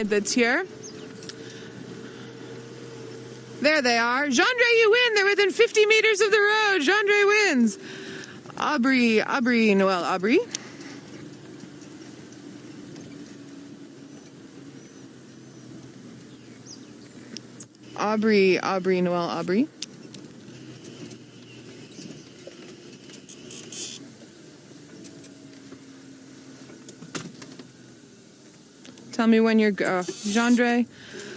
That's here. There they are. Gendre, you win. They're within 50 meters of the road. Gendre wins. Aubrey, Noelle, Aubrey. Aubrey, Noelle, Aubrey. Tell me when you're Gendre.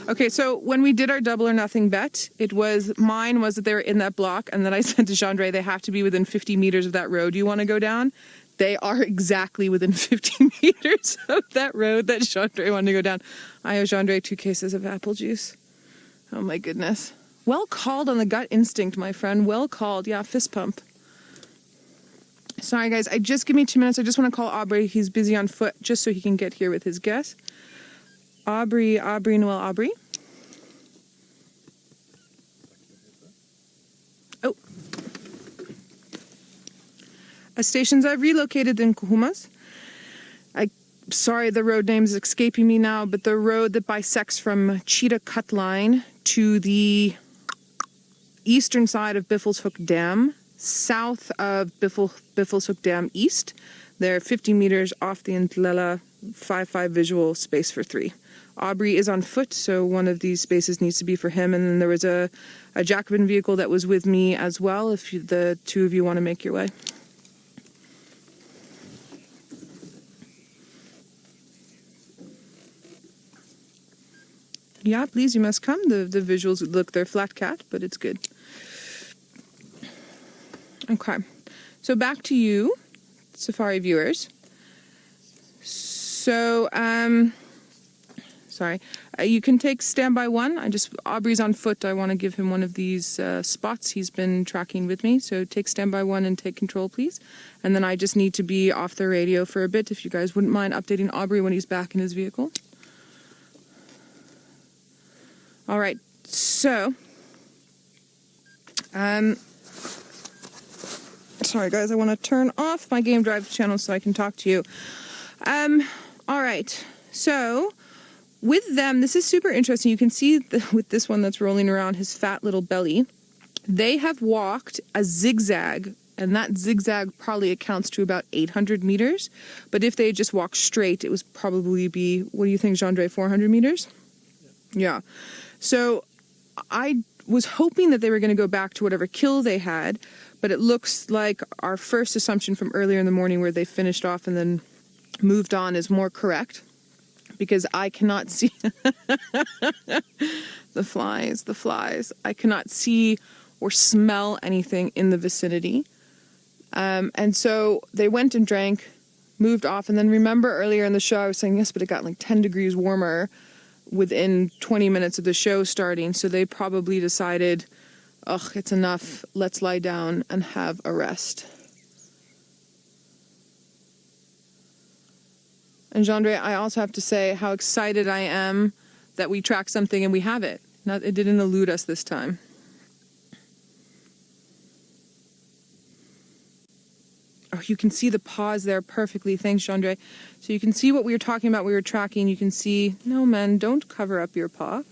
Okay, so when we did our double or nothing bet, mine was that they were in that block, and then I said to Gendre, they have to be within 50 meters of that road you want to go down. They are exactly within 50 meters of that road that Gendre wanted to go down. I owe Gendre 2 cases of apple juice. Oh my goodness. Well called on the gut instinct, my friend. Well called. Yeah, fist pump. Sorry, guys. Give me 2 minutes. I just want to call Aubrey. He's busy on foot, just so he can get here with his guess. Aubrey, Noelle, Aubrey. Oh. Stations I've relocated in Nkuhumas. Sorry, the road name is escaping me now, but the road that bisects from Chitwa Cut Line to the eastern side of Biffleshoek Dam, south of Biffleshoek Dam East. They're 50 meters off the Ntlela 5-5 visual space for 3. Aubrey is on foot, so one of these spaces needs to be for him. And then there was a Jacobin vehicle that was with me as well, if the two of you want to make your way. Yeah, please, you must come. The visuals look, they're flat cat, but it's good. Okay, so back to you, Safari viewers. So, sorry, you can take standby 1. Aubrey's on foot. I want to give him one of these spots. He's been tracking with me. So take standby 1 and take control, please. And then I just need to be off the radio for a bit, if you guys wouldn't mind updating Aubrey when he's back in his vehicle. All right, so, sorry guys, I want to turn off my Game Drive channel so I can talk to you. All right, so with them, this is super interesting. You can see with this one that's rolling around his fat little belly, they have walked a zigzag, and that zigzag probably accounts to about 800 meters. But if they just walked straight, it would probably be, what do you think, Gendre, 400 meters? Yeah. So I was hoping that they were going to go back to whatever kill they had, but it looks like our first assumption from earlier in the morning, where they finished off and then moved on, is more correct, because I cannot see the flies. I cannot see or smell anything in the vicinity. And so they went and drank, moved off, and then remember earlier in the show I was saying, yes, but it got like 10 degrees warmer within 20 minutes of the show starting, so they probably decided, ugh, it's enough, let's lie down and have a rest. And Gendre, I also have to say how excited I am that we tracked something and we have it. It didn't elude us this time. Oh, you can see the paws there perfectly. Thanks, Gendre. So you can see what we were talking about. We were tracking. You can see, no, man, don't cover up your paw.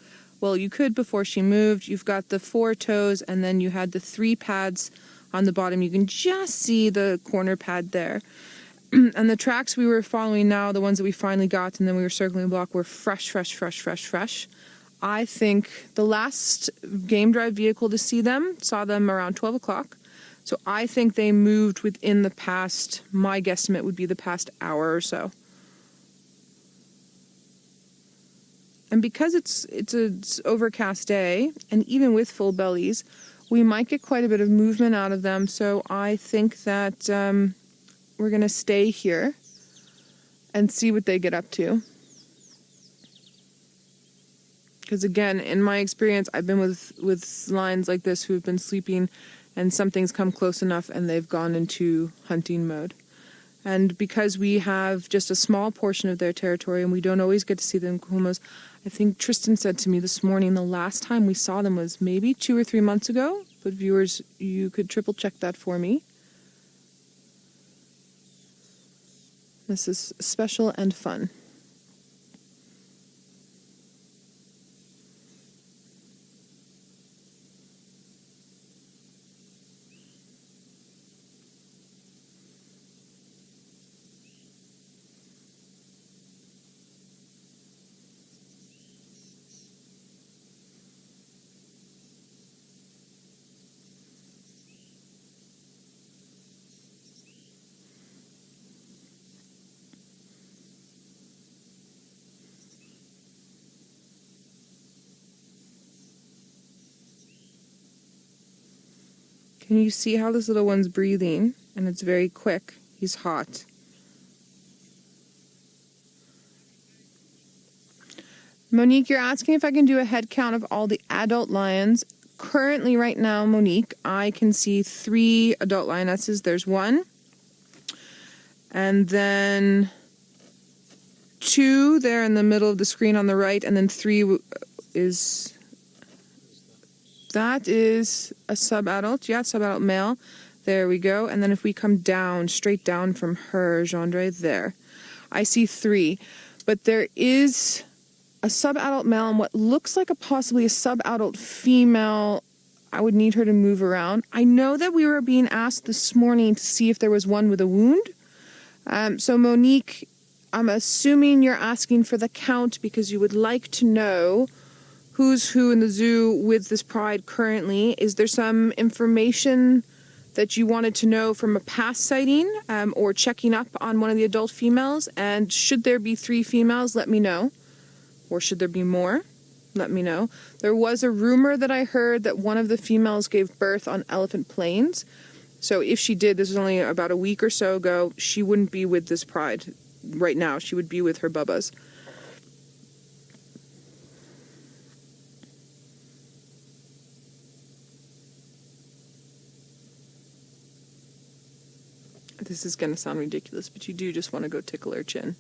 Well, you could before she moved. You've got the 4 toes, and then you had the 3 pads on the bottom. You can just see the corner pad there. And the tracks we were following now, the ones that we finally got, and then we were circling the block, were fresh. I think the last Game Drive vehicle to see them saw them around 12 o'clock. So I think they moved within the past, my guesstimate would be the past hour or so. And because it's an overcast day, and even with full bellies, we might get quite a bit of movement out of them. So I think that we're going to stay here and see what they get up to. Because again, in my experience, I've been with lions like this who have been sleeping, and something's come close enough and they've gone into hunting mode. And because we have just a small portion of their territory and we don't always get to see the Nkuhumas, I think Tristan said to me this morning the last time we saw them was maybe 2 or 3 months ago. But viewers, you could triple check that for me. This is special and fun. Can you see how this little one's breathing? And it's very quick. He's hot. Monique, you're asking if I can do a head count of all the adult lions. Currently, right now, Monique, I can see 3 adult lionesses. There's 1. And then 2 there in the middle of the screen on the right. And then 3 is... That is a sub-adult. Yeah, sub-adult male. There we go. And then if we come down, straight down from her, Gendre, there. I see 3. But there is a sub-adult male and what looks like possibly a sub-adult female. I would need her to move around. I know that we were being asked this morning to see if there was one with a wound. So Monique, I'm assuming you're asking for the count because you would like to know who's who in the zoo with this pride currently. Is there some information that you wanted to know from a past sighting or checking up on one of the adult females? And should there be 3 females, let me know. Or should there be more? Let me know. There was a rumor that I heard that one of the females gave birth on Elephant Plains. So if she did, this was only about a week or so ago, she wouldn't be with this pride right now. She would be with her bubbas. This is going to sound ridiculous, but you do just want to go tickle her chin.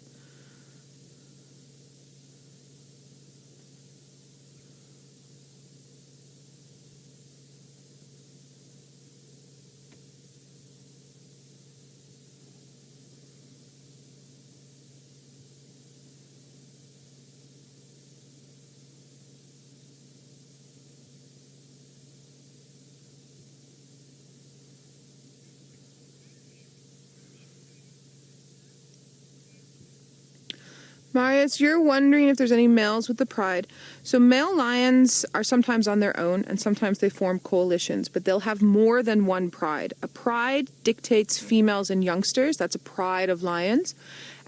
Marius, you're wondering if there's any males with the pride. So male lions are sometimes on their own and sometimes they form coalitions, but they'll have more than one pride. A pride dictates females and youngsters. That's a pride of lions.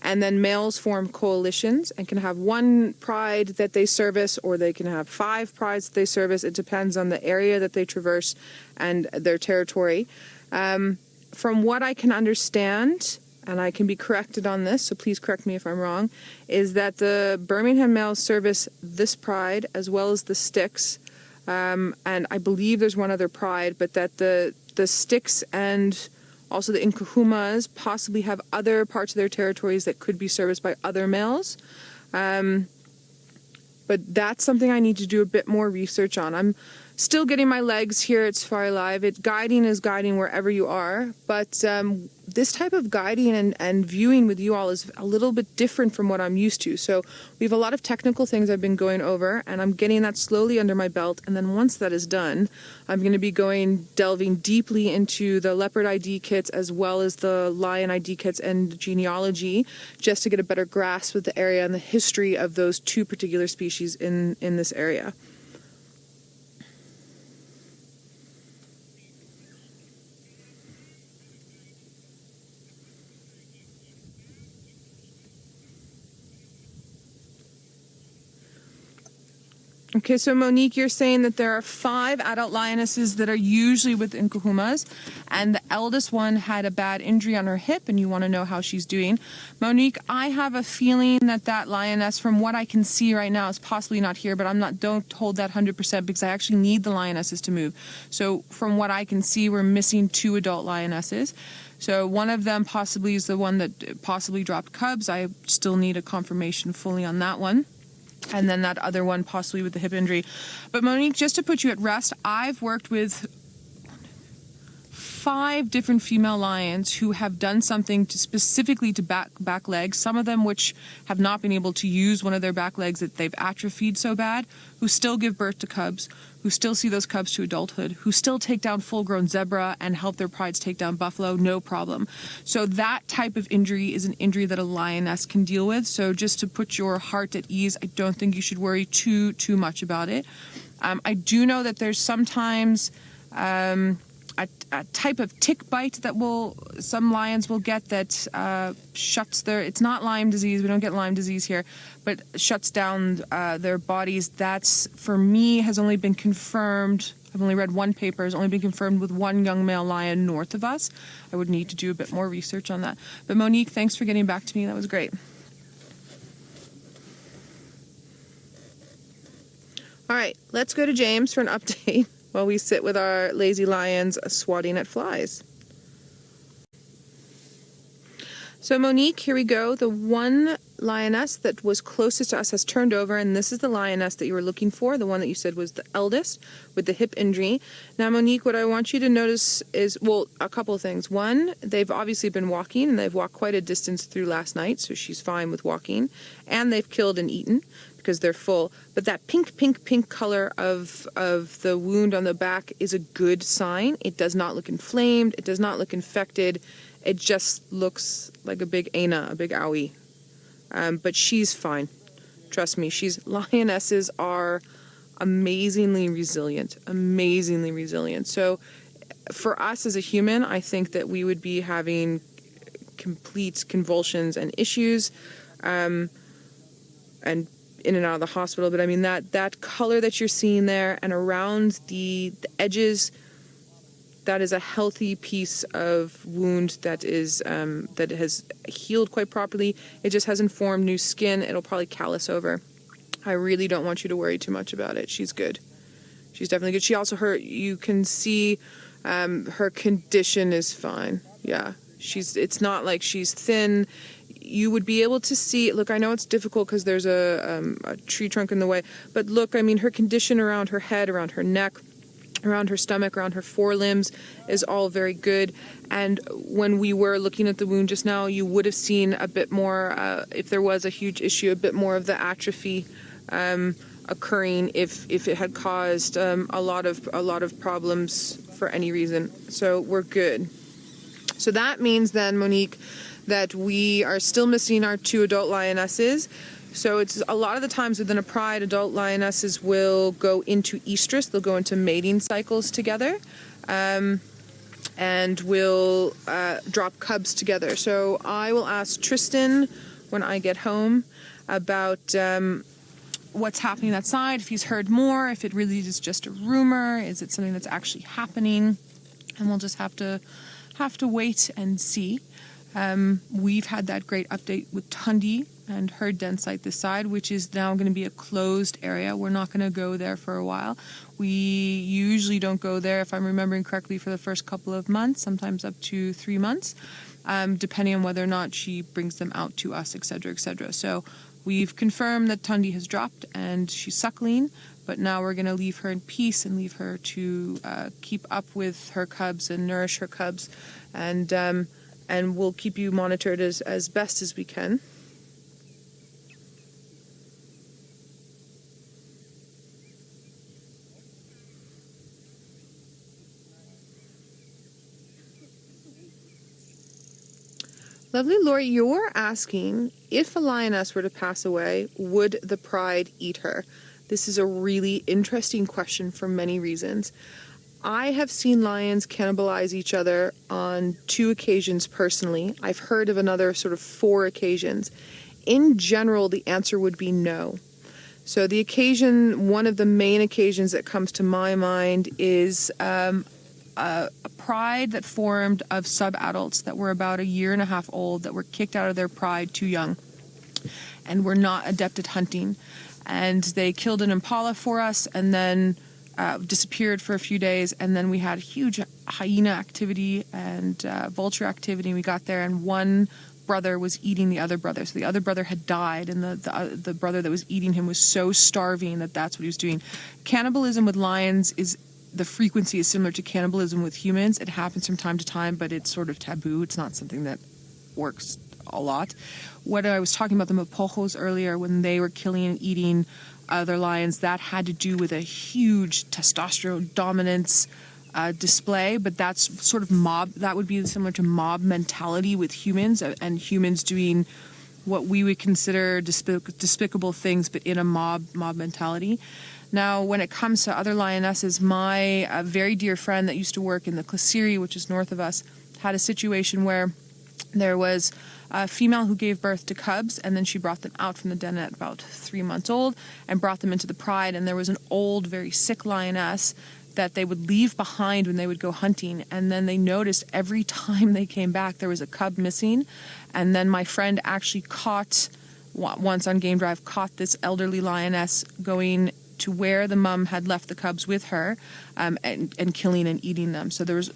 And then males form coalitions and can have one pride that they service, or they can have 5 prides that they service. It depends on the area that they traverse and their territory. From what I can understand, and I can be corrected on this, so please correct me if I'm wrong, is that the Birmingham males service this pride as well as the Styx, and I believe there's one other pride, but that the Styx and also the Nkuhumas possibly have other parts of their territories that could be serviced by other males. But that's something I need to do a bit more research on. I'm still getting my legs here at Safari Live. Guiding is guiding wherever you are, but this type of guiding and viewing with you all is a little bit different from what I'm used to. So we have a lot of technical things I've been going over, and I'm getting that slowly under my belt. And then once that is done, I'm going to be delving deeply into the leopard ID kits as well as the lion ID kits and genealogy, just to get a better grasp of the area and the history of those 2 particular species in this area. Okay, so Monique, you're saying that there are 5 adult lionesses that are usually with Nkuhumas, and the eldest one had a bad injury on her hip, and you want to know how she's doing. Monique, I have a feeling that lioness, from what I can see right now, is possibly not here, but don't hold that 100% because I actually need the lionesses to move. So from what I can see, we're missing 2 adult lionesses. So one of them possibly is the one that possibly dropped cubs. I still need a confirmation fully on that one. And then that other one possibly with the hip injury. But Monique, just to put you at rest, I've worked with 5 different female lions who have done something specifically to back legs, some of them which have not been able to use one of their back legs, that they've atrophied so bad, who still give birth to cubs, who still see those cubs to adulthood, who still take down full-grown zebra and help their prides take down buffalo, no problem. So that type of injury is an injury that a lioness can deal with. So just to put your heart at ease, I don't think you should worry too much about it. I do know that there's sometimes a type of tick bite that some lions will get that shuts it's not Lyme disease, we don't get Lyme disease here, but shuts down their bodies. That's, for me, has only been confirmed. I've only read one paper, has only been confirmed with one young male lion north of us. I would need to do a bit more research on that. But Monique, thanks for getting back to me. That was great. All right, let's go to James for an update while we sit with our lazy lions swatting at flies. So Monique, here we go. The one lioness that was closest to us has turned over, and this is the lioness that you were looking for, the one that you said was the eldest with the hip injury. Now, Monique, what I want you to notice is, well, a couple of things. One, they've obviously been walking, and they've walked quite a distance through last night, so she's fine with walking. And they've killed and eaten because they're full. But that pink color of the wound on the back is a good sign. It does not look inflamed. It does not look infected. It just looks like a big ana, a big owie. But she's fine. Trust me, lionesses are amazingly resilient, So for us as a human, I think that we would be having complete convulsions and issues, and in and out of the hospital. But I mean, that color that you're seeing there and around the edges, that is a healthy piece of wound that has healed quite properly. It just hasn't formed new skin. It'll probably callus over. I really don't want you to worry too much about it. She's good. She's definitely good. She also, you can see her condition is fine. Yeah, it's not like she's thin. You would be able to see, look, I know it's difficult because there's a tree trunk in the way, but look, I mean, her condition around her head, around her neck, around her stomach, around her forelimbs is all very good. And when we were looking at the wound just now, you would have seen a bit more, if there was a huge issue, a bit more of the atrophy occurring if it had caused a lot of problems for any reason. So we're good. So that means then, Monique, that we are still missing our 2 adult lionesses. So it's a lot of the times within a pride, adult lionesses will go into estrus. They'll go into mating cycles together, and will drop cubs together. So I will ask Tristan when I get home about what's happening outside, if he's heard more, if it really is just a rumor, is it something that's actually happening, and we'll just have to wait and see. We've had that great update with Tundi and her den site this side, which is now going to be a closed area. We're not going to go there for a while. We usually don't go there, if I'm remembering correctly, for the first couple of months, sometimes up to 3 months, depending on whether or not she brings them out to us, etc., etc. So we've confirmed that Tundi has dropped and she's suckling, but now we're going to leave her in peace and leave her to keep up with her cubs and nourish her cubs, and we'll keep you monitored as best as we can. Lovely Lori, you're asking, if a lioness were to pass away, would the pride eat her? This is a really interesting question for many reasons. I have seen lions cannibalize each other on 2 occasions personally. I've heard of another sort of 4 occasions. In general, the answer would be no. So the occasion, one of the main occasions that comes to my mind is a pride that formed of sub-adults that were about 1.5 years old that were kicked out of their pride too young and were not adept at hunting. And they killed an impala for us and then disappeared for a few days, and then we had huge hyena activity and vulture activity. We got there and one brother was eating the other brother. So the other brother had died, and the brother that was eating him was so starving that's what he was doing. Cannibalism with lions the frequency is similar to cannibalism with humans. It happens from time to time, but it's sort of taboo. It's not something that works a lot. What I was talking about the Mapojos earlier, when they were killing and eating other lions, that had to do with a huge testosterone dominance display, but that's sort of mob, that would be similar to mob mentality with humans, and humans doing what we would consider despicable things, but in a mob mentality. Now, when it comes to other lionesses, my very dear friend that used to work in the Klasiri, which is north of us, had a situation where there was a female who gave birth to cubs, and then she brought them out from the den at about 3 months old and brought them into the Pride. And there was an old, very sick lioness that they would leave behind when they would go hunting. And then they noticed every time they came back, there was a cub missing. And then my friend actually caught, once on game drive, caught this elderly lioness going to where the mum had left the cubs with her, and killing and eating them. So there was,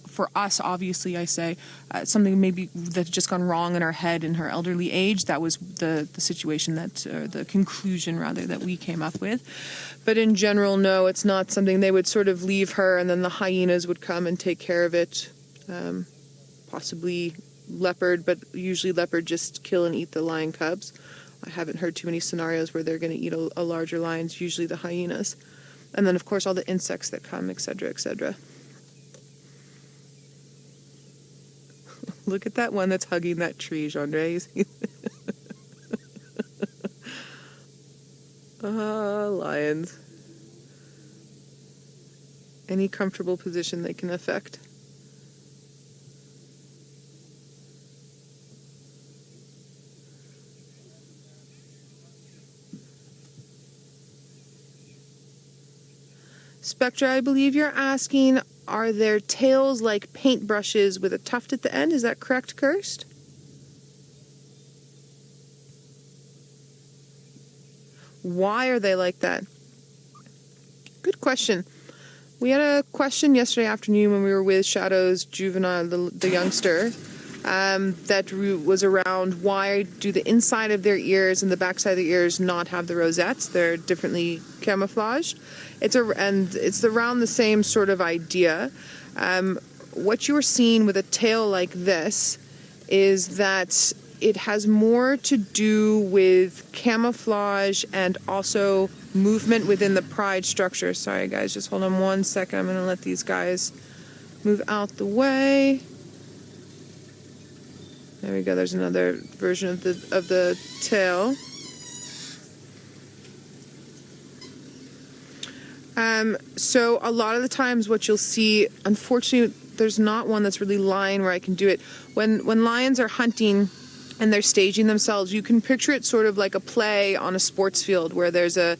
for us, obviously, I say, something maybe that had just gone wrong in our head in her elderly age. That was the situation that, or the conclusion rather, that we came up with. But in general, no, it's not something. They would sort of leave her, and then the hyenas would come and take care of it. Possibly leopard, but usually leopard just kill and eat the lion cubs. I haven't heard too many scenarios where they're going to eat a larger lion. It's usually the hyenas. And then, of course, all the insects that come, etc., etc. Look at that one that's hugging that tree, Gendre. Lions. Any comfortable position they can affect. Spectra, I believe you're asking, are their tails like paintbrushes with a tuft at the end? Is that correct, Kirst? Why are they like that? Good question. We had a question yesterday afternoon when we were with Shadow's juvenile, the youngster, that was around why do the inside of their ears and the backside of the ears not have the rosettes? They're differently camouflaged. It's around the same sort of idea. What you're seeing with a tail like this is that it has more to do with camouflage and also movement within the pride structure. Sorry guys, just hold on 1 second. I'm going to let these guys move out the way. There we go. There's another version of the tail. So a lot of the times what you'll see, unfortunately, there's not one that's really lion where I can do it. When lions are hunting and they're staging themselves, you can picture it sort of like a play on a sports field where there's a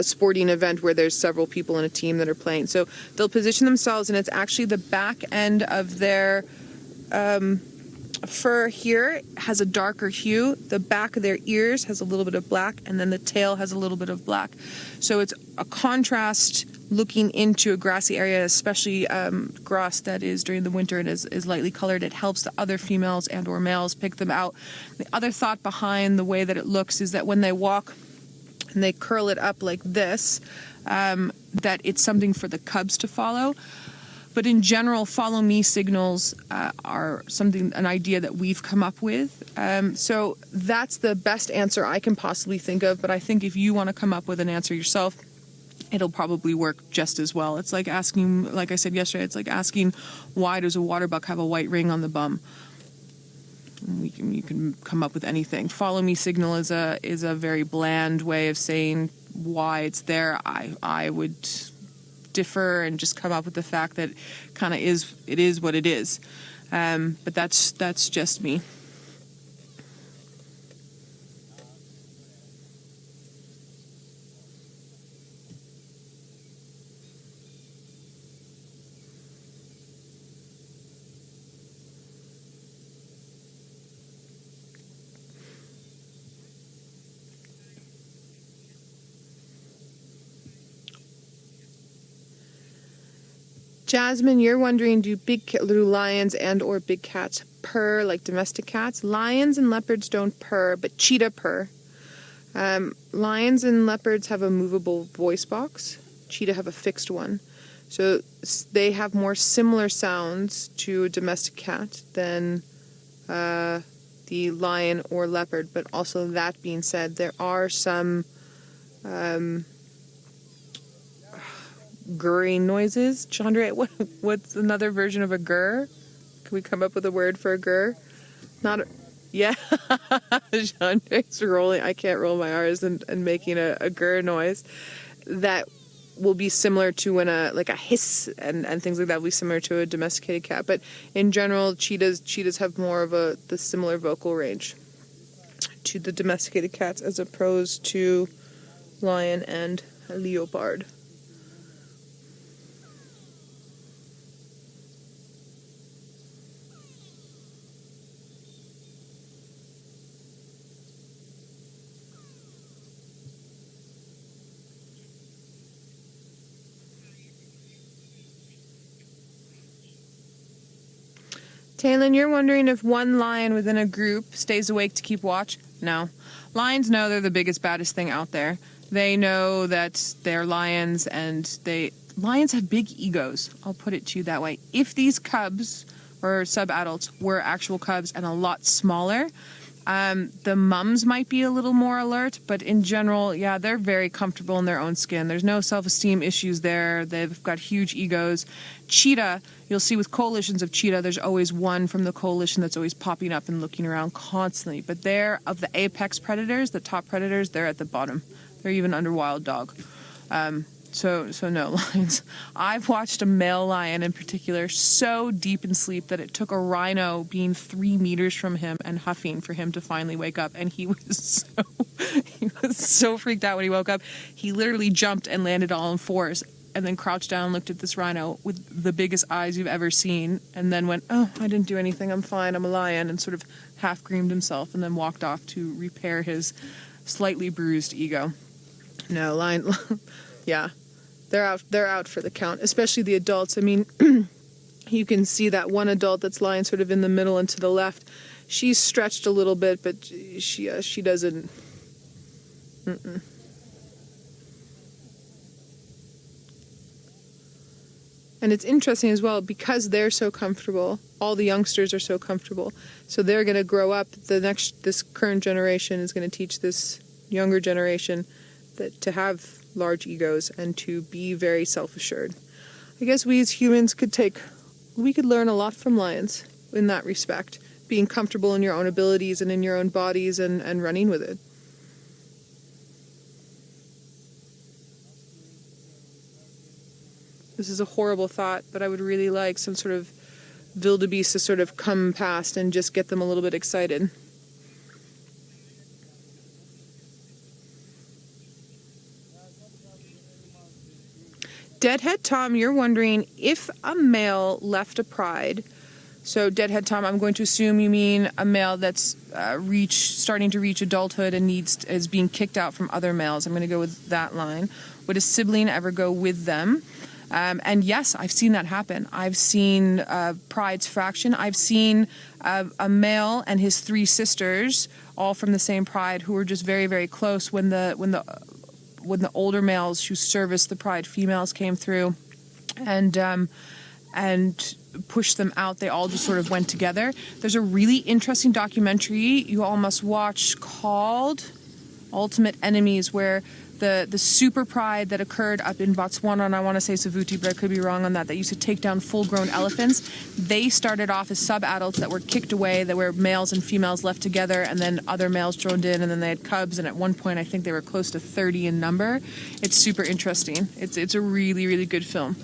sporting event where there's several people in a team that are playing. So they'll position themselves, and it's actually the back end of their fur here has a darker hue. The back of their ears has a little bit of black, and then the tail has a little bit of black. So it's a contrast looking into a grassy area, especially grass that is during the winter and is lightly colored. It helps the other females and or males pick them out. The other thought behind the way that it looks is that when they walk and they curl it up like this, that it's something for the cubs to follow. But in general, follow me signals are an idea that we've come up with. So that's the best answer I can possibly think of. But I think if you want to come up with an answer yourself, it'll probably work just as well. It's like asking, like I said yesterday, it's like asking, why does a water buck have a white ring on the bum? You can come up with anything. Follow me signal is a very bland way of saying why it's there. I would differ and just come up with the fact that kind of it is what it is. But that's just me. Jasmine, you're wondering, do lions and or big cats purr like domestic cats? Lions and leopards don't purr, but cheetah purr. Lions and leopards have a movable voice box. Cheetah have a fixed one. So they have more similar sounds to a domestic cat than the lion or leopard. But also, that being said, there are some gurring noises. Chandra, what's another version of a gur? Can we come up with a word for a gur? Yeah. Chandre's rolling. I can't roll my R's and making a grr noise. That will be similar to when a hiss and things like that will be similar to a domesticated cat. But in general, cheetahs have more of the similar vocal range to the domesticated cats as opposed to lion and leopard. Taylin, you're wondering if one lion within a group stays awake to keep watch? No. Lions know they're the biggest, baddest thing out there. They know that they're lions, and lions have big egos. I'll put it to you that way. If these cubs or sub-adults were actual cubs and a lot smaller, the mums might be a little more alert, but in general, yeah, they're very comfortable in their own skin. There's no self-esteem issues there. They've got huge egos. Cheetah, you'll see with coalitions of cheetah, there's always one from the coalition that's always popping up and looking around constantly. But they're, of the apex predators, the top predators, they're at the bottom. They're even under wild dog. So no, lions. I've watched a male lion in particular so deep in sleep that it took a rhino being 3 meters from him and huffing for him to finally wake up. And he was so freaked out when he woke up. He literally jumped and landed all on fours and then crouched down and looked at this rhino with the biggest eyes you've ever seen, and then went, "Oh, I didn't do anything, I'm fine, I'm a lion," and sort of half-screamed himself and then walked off to repair his slightly bruised ego. No, lion, yeah. They're out for the count, especially the adults. I mean, you can see that one adult that's lying sort of in the middle and to the left. She's stretched a little bit, but she doesn't. And it's interesting as well, because they're so comfortable, all the youngsters are so comfortable, so they're going to grow up. This current generation is going to teach this younger generation that to have large egos and to be very self-assured. I guess we as humans could learn a lot from lions in that respect, being comfortable in your own abilities and in your own bodies and running with it. This is a horrible thought, but I would really like some sort of wildebeest to sort of come past and just get them a little bit excited. Deadhead Tom, you're wondering if a male left a pride. So Deadhead Tom, I'm going to assume you mean a male that's starting to reach adulthood and is being kicked out from other males. I'm going to go with that line. Would a sibling ever go with them? And yes, I've seen that happen. I've seen prides fraction. I've seen a male and his 3 sisters, all from the same pride, who were just very, very close when the older males who serviced the pride females came through and pushed them out. They all just sort of went together. There's a really interesting documentary you all must watch called Ultimate Enemies, where the super pride that occurred up in Botswana, and I want to say Savuti, but I could be wrong on that used to take down full-grown elephants. They started off as sub-adults that were kicked away, that were males and females left together, and then other males joined in, and then they had cubs, and at one point I think they were close to 30 in number. It's super interesting. It's a really, really good film.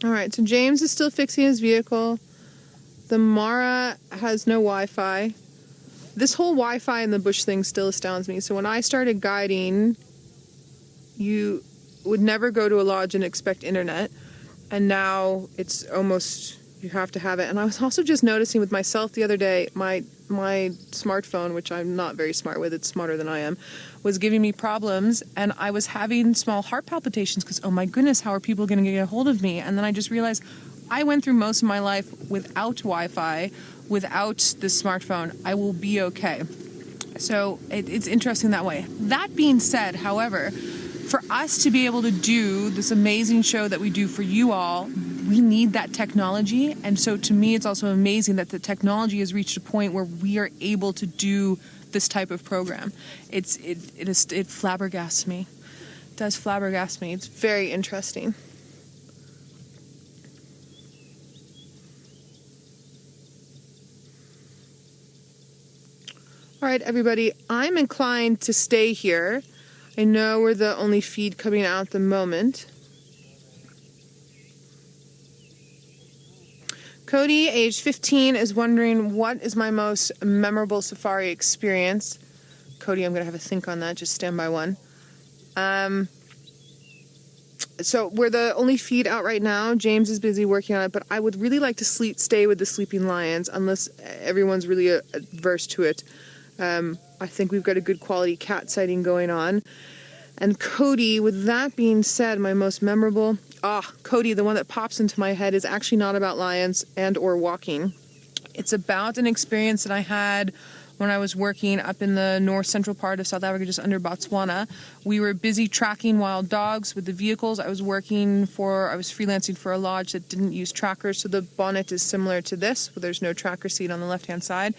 Alright, so James is still fixing his vehicle. The Mara has no Wi-Fi. This whole Wi-Fi in the bush thing still astounds me. So when I started guiding, you would never go to a lodge and expect internet. And now it's almost, you have to have it. And I was also just noticing with myself the other day, my smartphone, which I'm not very smart with, it's smarter than I am, was giving me problems, and I was having small heart palpitations because, oh my goodness, how are people going to get a hold of me? And then I just realized I went through most of my life without Wi-Fi, without this smartphone. I will be okay. So it's interesting that way. That being said, however, for us to be able to do this amazing show that we do for you all, we need that technology. And so to me, it's also amazing that the technology has reached a point where we are able to do this type of program. It flabbergasts me. does flabbergast me. It's very interesting. All right, everybody, I'm inclined to stay here. I know we're the only feed coming out at the moment. Cody, age 15, is wondering, what is my most memorable safari experience? Cody, I'm going to have a think on that. Just stand by one. So we're the only feed out right now. James is busy working on it, but I would really like to stay with the sleeping lions, unless everyone's really adverse to it. I think we've got a good quality cat sighting going on. And Cody, with that being said, my most memorable... Cody, the one that pops into my head is actually not about lions and or walking. It's about an experience that I had when I was working up in the north central part of South Africa, just under Botswana. We were busy tracking wild dogs with the vehicles. I was freelancing for a lodge that didn't use trackers, so the bonnet is similar to this, but there's no tracker seat on the left-hand side.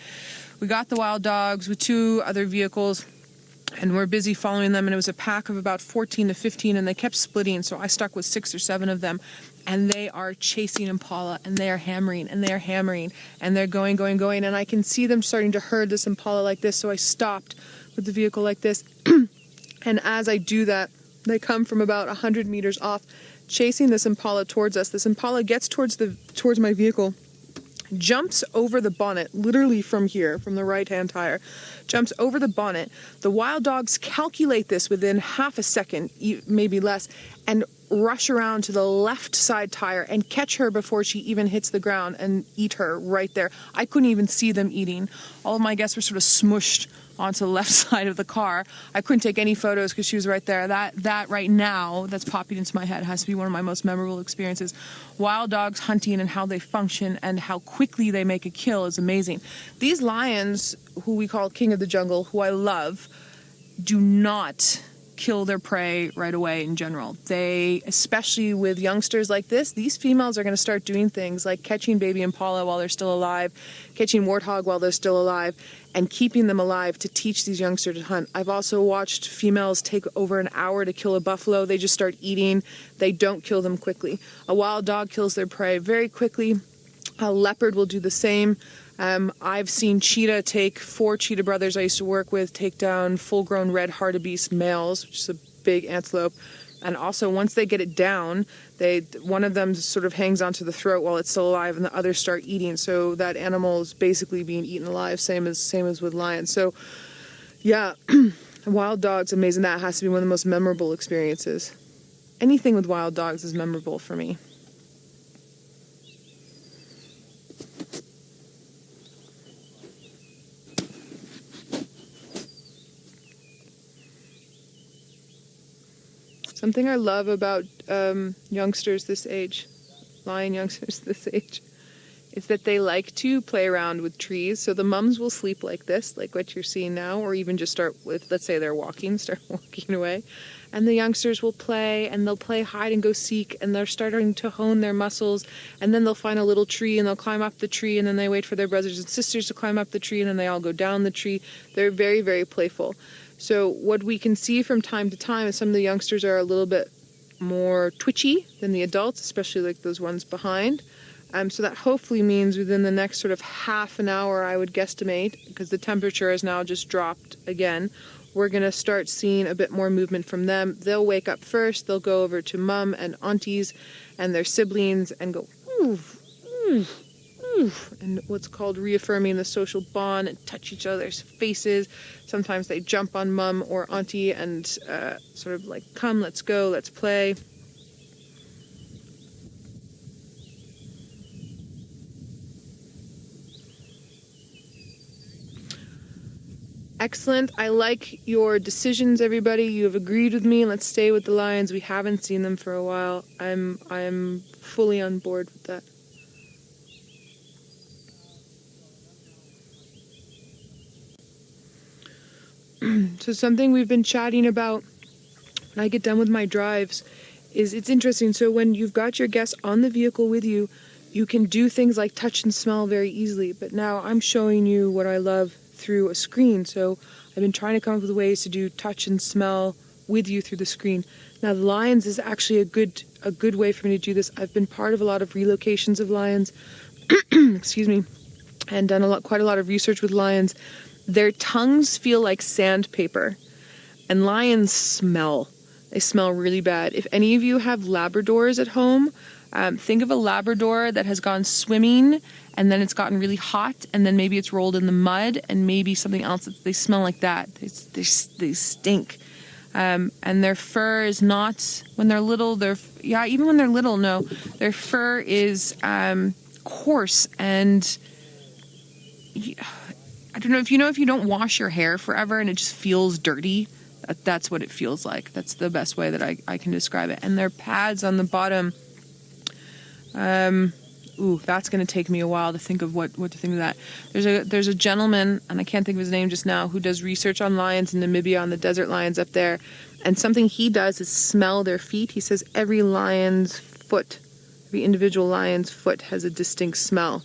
We got the wild dogs with 2 other vehicles, and we're busy following them, and it was a pack of about 14 to 15, and they kept splitting, so I stuck with 6 or 7 of them, and they are chasing impala, and they are hammering, and they're hammering, and they're going, and I can see them starting to herd this impala like this, so I stopped with the vehicle like this, and as I do that, they come from about 100 meters off, chasing this impala towards us. This impala gets towards my vehicle, jumps over the bonnet, literally from here, from the right-hand tire, jumps over the bonnet. The wild dogs calculate this within half a second, maybe less, and rush around to the left side tire and catch her before she even hits the ground and eat her right there. I couldn't even see them eating. All of my guests were sort of smushed onto the left side of the car. I couldn't take any photos because she was right there. That right now, that's popping into my head, has to be one of my most memorable experiences. Wild dogs hunting and how they function and how quickly they make a kill is amazing. These lions, who we call King of the Jungle, who I love, do not kill their prey right away in general. They, especially with youngsters like this, these females are going to start doing things like catching baby impala while they're still alive, catching warthog while they're still alive, and keeping them alive to teach these youngsters to hunt. I've also watched females take over an hour to kill a buffalo. They just start eating. They don't kill them quickly. A wild dog kills their prey very quickly. A leopard will do the same. I've seen cheetah take 4 cheetah brothers I used to work with take down full-grown red hartebeest males, which is a big antelope. And also, once they get it down, one of them sort of hangs onto the throat while it's still alive, and the others start eating. So that animal is basically being eaten alive, same as with lions. So, yeah, wild dogs, amazing. That has to be one of the most memorable experiences. Anything with wild dogs is memorable for me. Something I love about youngsters this age, lion youngsters this age, is that they like to play around with trees. So the mums will sleep like this, like what you're seeing now, or even just start with, let's say they're walking, start walking away. And the youngsters will play, and they'll play hide and go seek, and they're starting to hone their muscles, and then they'll find a little tree, and they'll climb up the tree, and then they wait for their brothers and sisters to climb up the tree, and then they all go down the tree. They're very, very playful. So what we can see from time to time is some of the youngsters are a little bit more twitchy than the adults, especially like those ones behind. So that hopefully means within the next sort of half an hour, I would guesstimate, because the temperature has now just dropped again, we're going to start seeing a bit more movement from them. They'll wake up first, they'll go over to mum and aunties and their siblings and go, oof, oof, oof, and what's called reaffirming the social bond, and touch each other's faces. Sometimes they jump on mum or auntie and sort of like, come, let's go, let's play. Excellent. I like your decisions, everybody. You have agreed with me. Let's stay with the lions. We haven't seen them for a while. I'm fully on board with that. So something we've been chatting about when I get done with my drives is, it's interesting. So when you've got your guests on the vehicle with you, you can do things like touch and smell very easily. But now I'm showing you what I love through a screen. So I've been trying to come up with ways to do touch and smell with you through the screen. Now, the lions is actually a good way for me to do this. I've been part of a lot of relocations of lions, excuse me, and done quite a lot of research with lions. Their tongues feel like sandpaper, and lions smell. They smell really bad. If any of you have Labradors at home, think of a Labrador that has gone swimming and then it's gotten really hot and then maybe it's rolled in the mud and maybe something else. They smell like that. They stink. And their fur is not, when they're little, even when they're little, no, their fur is coarse and I don't know if you don't wash your hair forever and it just feels dirty. That's what it feels like. That's the best way that I can describe it. And their pads on the bottom, that's going to take me a while to think of what to think of that. There's a gentleman, and I can't think of his name just now, who does research on lions in Namibia, on the desert lions up there. And something he does is smell their feet. He says every individual lion's foot has a distinct smell,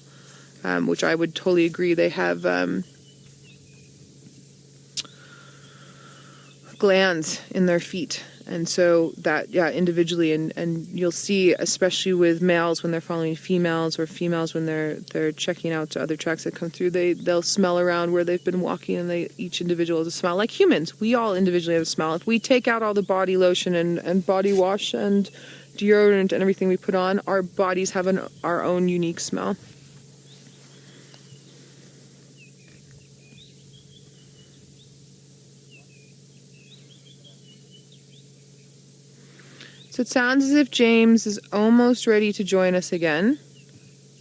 which I would totally agree. They have glands in their feet, and so that individually, and you'll see, especially with males when they're following females, or females when they're checking out other tracks that come through, they'll smell around where they've been walking, and each individual has a smell. Like humans, we all individually have a smell. If we take out all the body lotion and body wash and deodorant and everything we put on, our bodies have our own unique smell. So it sounds as if James is almost ready to join us again,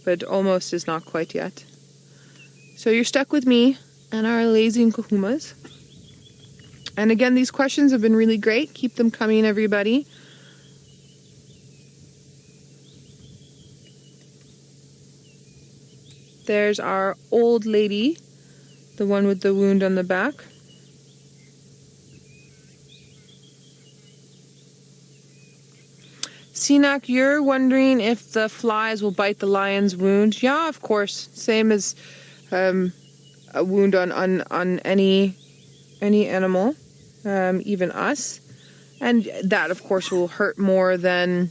but almost is not quite yet. So you're stuck with me and our lazy Nkuhumas. And again, these questions have been really great. Keep them coming, everybody. There's our old lady, the one with the wound on the back. Sinak, you're wondering if the flies will bite the lion's wound. Yeah, of course. Same as a wound on any animal, even us. And that, of course, will hurt more than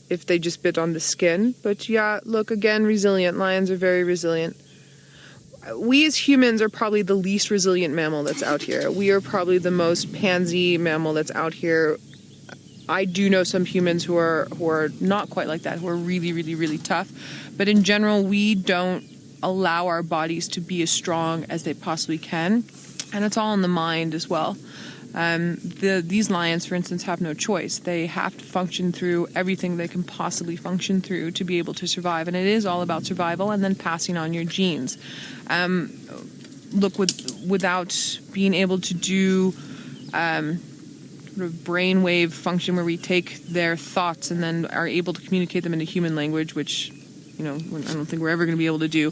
if they just bit on the skin. But yeah, look, again, resilient. Lions are very resilient. We as humans are probably the least resilient mammal that's out here. We are probably the most pansy mammal that's out here. I do know some humans who are not quite like that, who are really, really, really tough. But in general, we don't allow our bodies to be as strong as they possibly can. And it's all in the mind as well. These lions, for instance, have no choice. They have to function through everything they can possibly function through to be able to survive. And it is all about survival and then passing on your genes. Look, without being able to do sort of brainwave function where we take their thoughts and then are able to communicate them into human language, which, I don't think we're ever going to be able to do.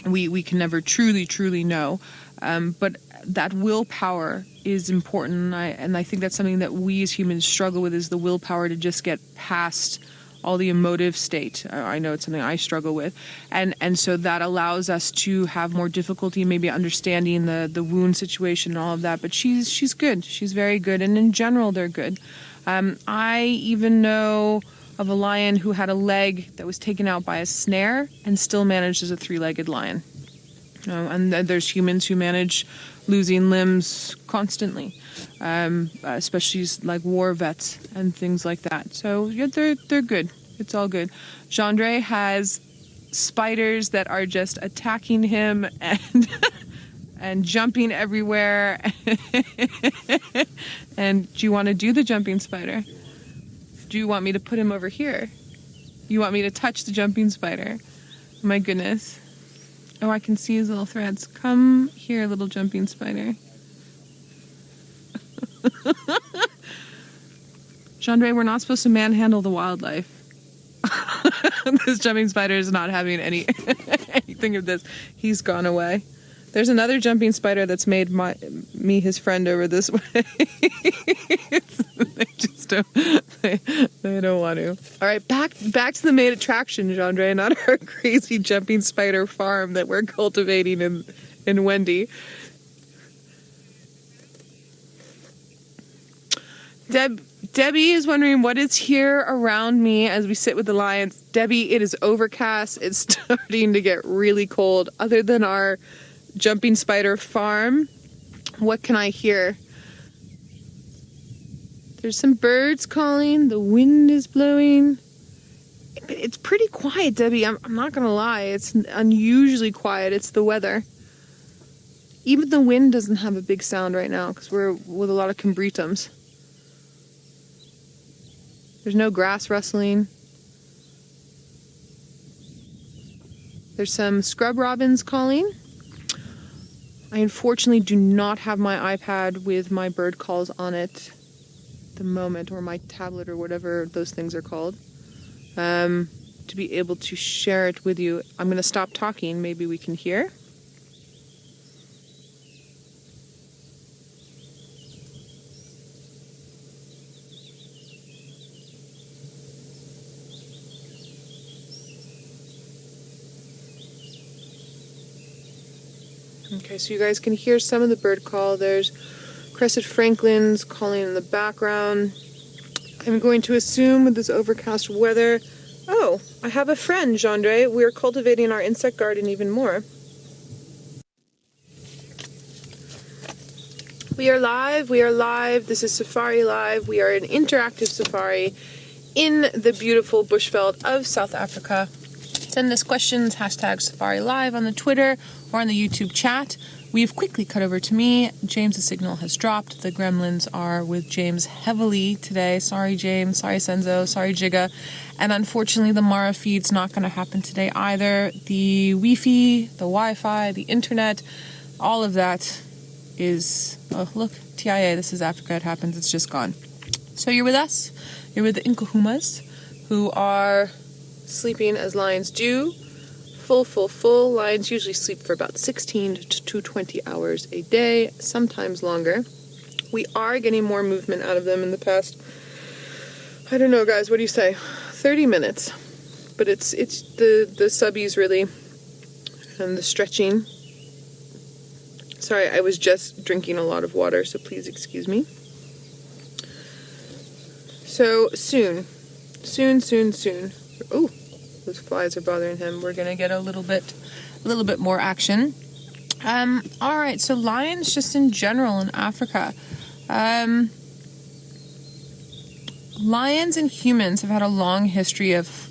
We can never truly know. But that willpower is important, and I think that's something that we as humans struggle with, is the willpower to just get past all the emotive state. I know it's something I struggle with, and so that allows us to have more difficulty maybe understanding the wound situation and all of that. But she's good. She's very good, and in general they're good. I even know of a lion who had a leg that was taken out by a snare and still managed as a three-legged lion. And there's humans who manage losing limbs constantly, especially like war vets and things like that. So yeah, they're good. It's all good. Gendre has spiders that are just attacking him and and jumping everywhere. And do you want to do the jumping spider? Do you want me to put him over here? You want me to touch the jumping spider? My goodness. Oh, I can see his little threads. Come here, little jumping spider. Gendre, we're not supposed to manhandle the wildlife. This jumping spider is not having anything of this. He's gone away. There's another jumping spider that's made me his friend over this way. They don't want to. All right, back to the main attraction, Gendre, not our crazy jumping spider farm that we're cultivating in Wendy. Debbie is wondering what is here around me as we sit with the lions. Debbie, it is overcast. It's starting to get really cold. Other than our jumping spider farm, what can I hear? There's some birds calling. The wind is blowing. It's pretty quiet, Debbie. I'm not gonna lie. It's unusually quiet. It's the weather. Even the wind doesn't have a big sound right now because we're with a lot of combretums. There's no grass rustling. There's some scrub robins calling. I unfortunately do not have my iPad with my bird calls on it at the moment, or my tablet, or whatever those things are called, to be able to share it with you. I'm going to stop talking. Maybe we can hear. Okay, so you guys can hear some of the bird call. There's crested francolins calling in the background. I'm going to assume with this overcast weather... Oh, I have a friend, Jandre. We're cultivating our insect garden even more. We are live. We are live. This is Safari Live. We are an interactive safari in the beautiful bushveld of South Africa. Send us questions, hashtag Safari Live on the Twitter or on the YouTube chat. We've quickly cut over to me. James' signal has dropped. The gremlins are with James heavily today. Sorry, James. Sorry, Senzo. Sorry, Jigga. And unfortunately, the Mara feed's not going to happen today either. The Wi-Fi, the Wi-Fi, the internet, all of that is... Oh, look, TIA. This is Africa. It happens. It's just gone. So you're with us. You're with the Nkuhumas, who are sleeping as lions do. Full. Lions usually sleep for about 16 to 20 hours a day, sometimes longer. We are getting more movement out of them in the past, I don't know, guys, what do you say? 30 minutes. But it's the subbies, really, and the stretching. Sorry, I was just drinking a lot of water, so please excuse me. So, soon. Oh, those flies are bothering him. We're gonna get a little bit more action. All right. So lions, just in general in Africa, lions and humans have had a long history of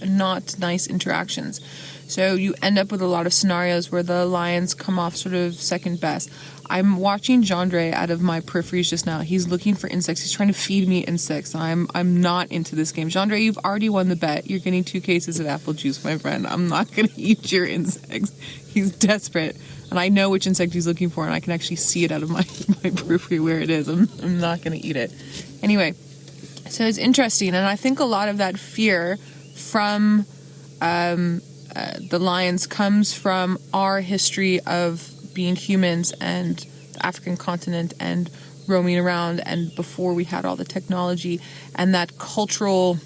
not nice interactions. So you end up with a lot of scenarios where the lions come off sort of second best. I'm watching Jandre out of my peripheries just now. He's looking for insects. He's trying to feed me insects. I'm not into this game. Jandre, you've already won the bet. You're getting 2 cases of apple juice, my friend. I'm not going to eat your insects. He's desperate. And I know which insect he's looking for, and I can actually see it out of my periphery where it is. I'm not going to eat it. Anyway, so it's interesting. And I think a lot of that fear from the lions comes from our history of being humans and the African continent and roaming around, and before we had all the technology, and that cultural